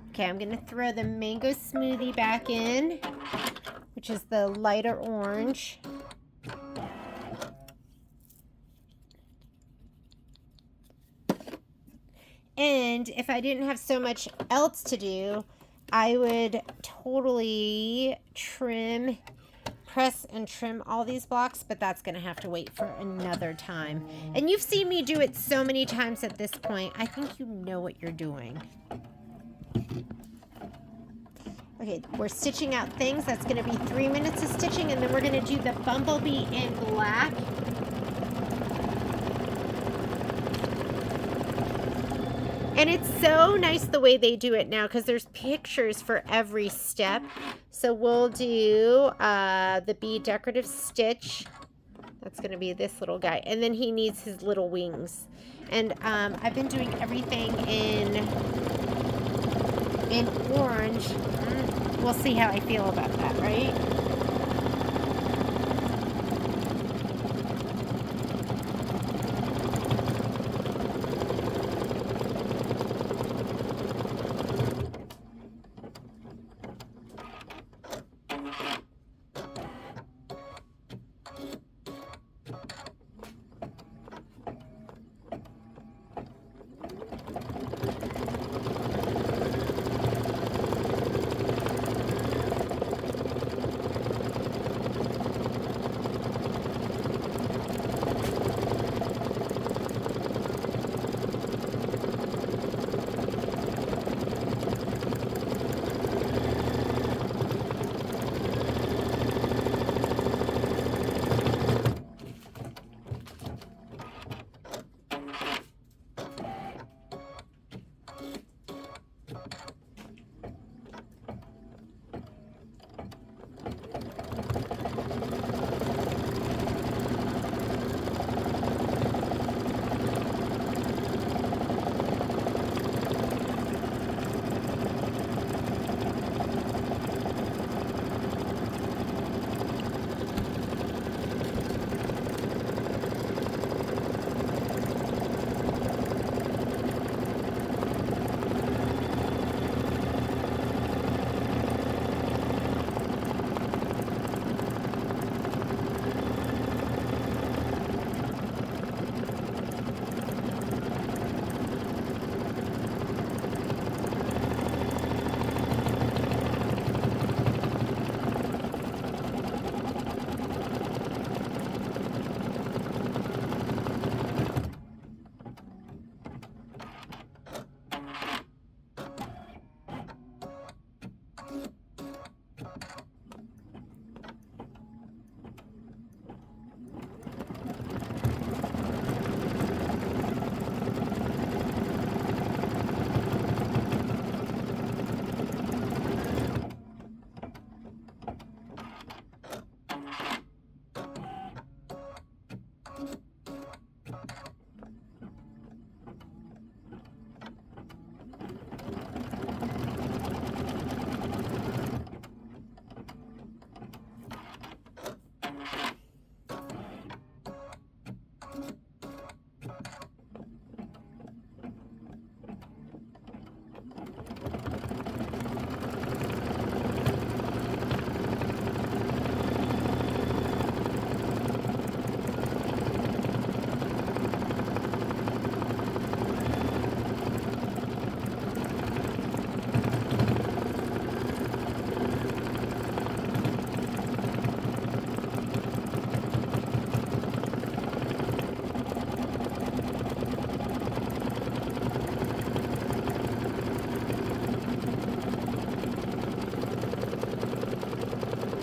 [SPEAKER 1] Okay, I'm gonna throw the mango smoothie back in, which is the lighter orange. And if I didn't have so much else to do, I would totally press and trim all these blocks, but that's gonna have to wait for another time. And you've seen me do it so many times at this point. I think you know what you're doing. Okay, we're stitching out things. That's going to be 3 minutes of stitching, and then we're going to do the bumblebee in black. And it's so nice the way they do it now because there's pictures for every step. So we'll do the bee decorative stitch. That's going to be this little guy. And then he needs his little wings. And I've been doing everything in orange. We'll see how I feel about that, right?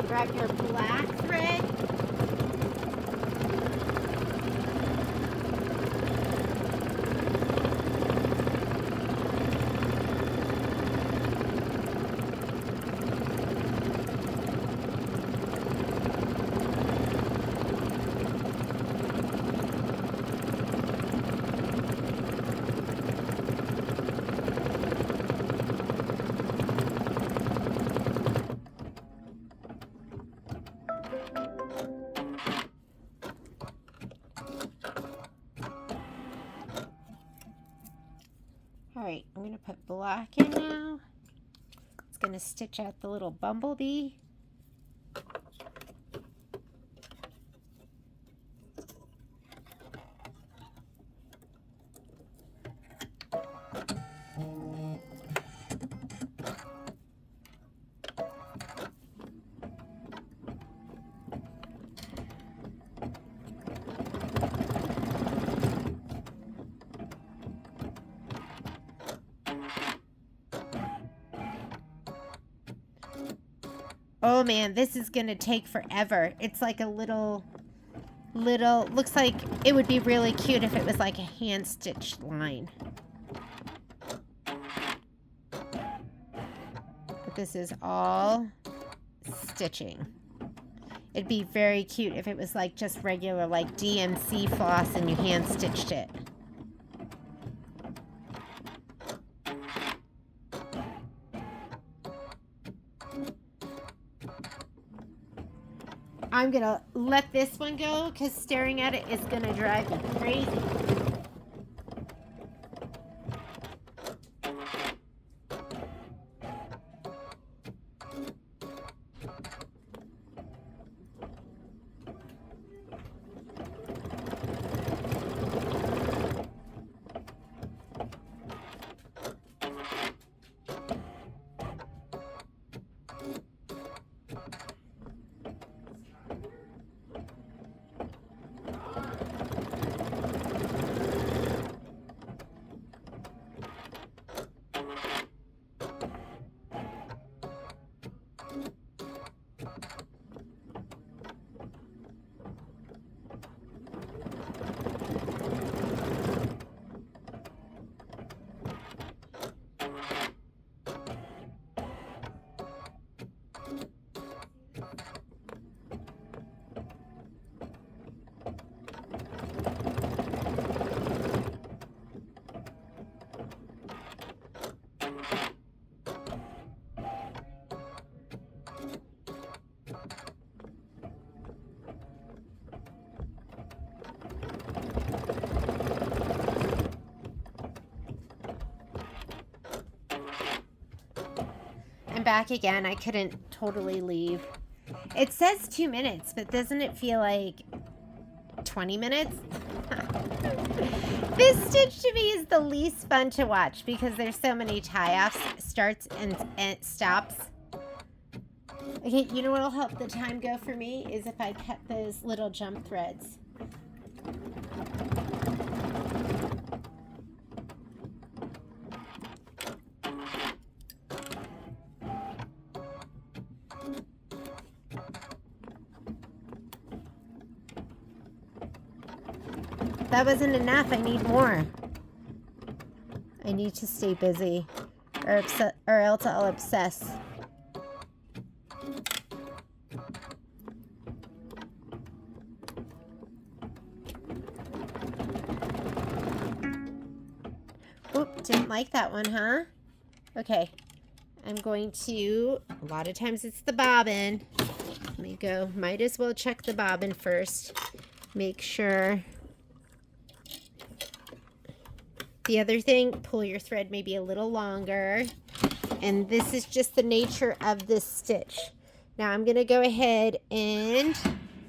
[SPEAKER 1] Grab your black thread. put black in now. It's going to stitch out the little bumblebee. Oh man, this is gonna take forever. It's like a little, looks like it would be really cute if it was like a hand stitched line. But this is all stitching. It'd be very cute if it was like just regular like DMC floss and you hand stitched it. I'm gonna let this one go because staring at it is gonna drive me crazy. I'm back again. I couldn't totally leave. It says 2 minutes, but doesn't it feel like 20 minutes? This stitch to me is the least fun to watch because there's so many tie-offs, starts and stops. Okay, you know what'll help the time go for me is if I cut those little jump threads. That wasn't enough. I need more. I need to stay busy or else I'll obsess. Oop, didn't like that one, huh? Okay. I'm going to, a lot of times it's the bobbin. Let me go. Might as well check the bobbin first. Make sure. The other thing, pull your thread maybe a little longer. And this is just the nature of this stitch. Now I'm going to go ahead and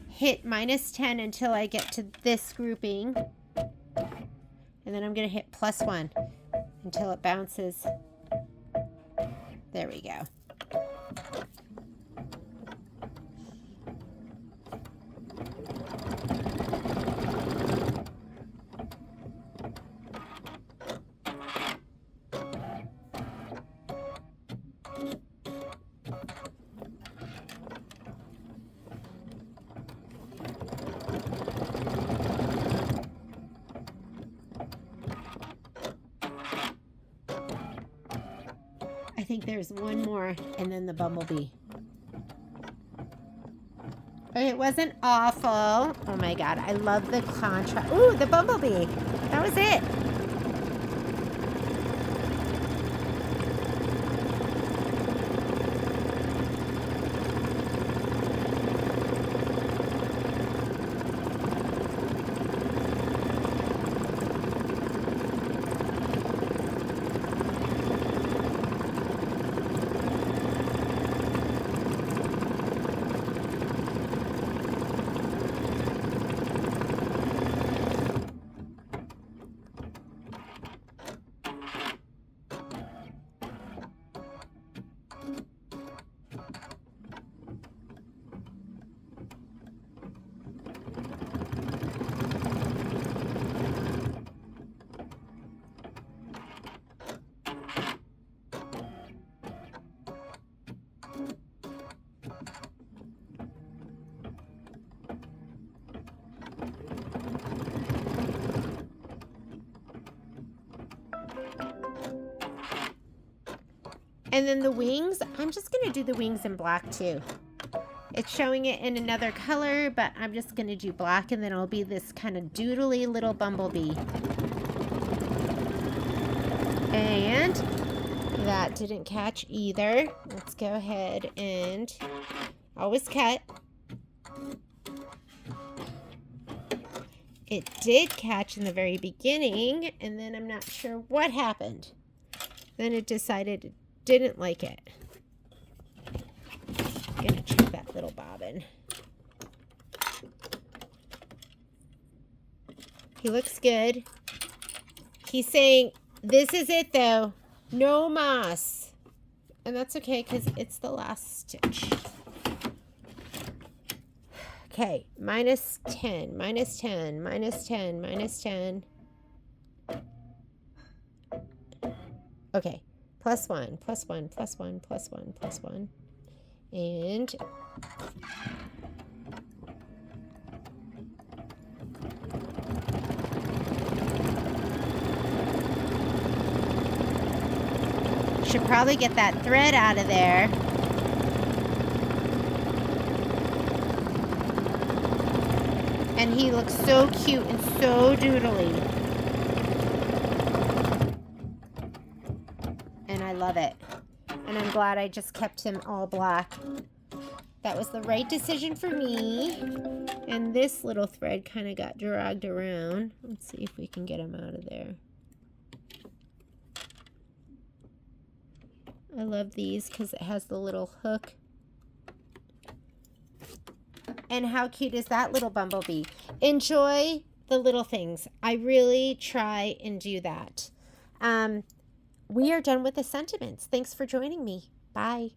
[SPEAKER 1] hit -10 until I get to this grouping. And then I'm going to hit +1 until it bounces. There we go. I think there's one more and then the bumblebee. Okay, it wasn't awful. Oh my god, I love the contrast. Ooh, the bumblebee. That was it. And then the wings, I'm just going to do the wings in black too. It's showing it in another color, but I'm just going to do black, and then it'll be this kind of doodly little bumblebee. And that didn't catch either. Let's go ahead and always cut. It did catch in the very beginning, and then I'm not sure what happened. Then it decided it didn't like it. I'm gonna check that little bobbin. He looks good. He's saying, this is it though. No moss. And that's okay because it's the last stitch. Okay, minus 10, minus 10, minus 10, minus 10. Okay, plus 1, plus 1, plus 1, plus 1, plus 1. And should probably get that thread out of there. And he looks so cute and so doodly. And I love it. And I'm glad I just kept him all black. That was the right decision for me. And this little thread kind of got dragged around. Let's see if we can get him out of there. I love these because it has the little hook. And how cute is that little bumblebee? Enjoy the little things. I really try and do that. We are done with the sentiments. Thanks for joining me. Bye.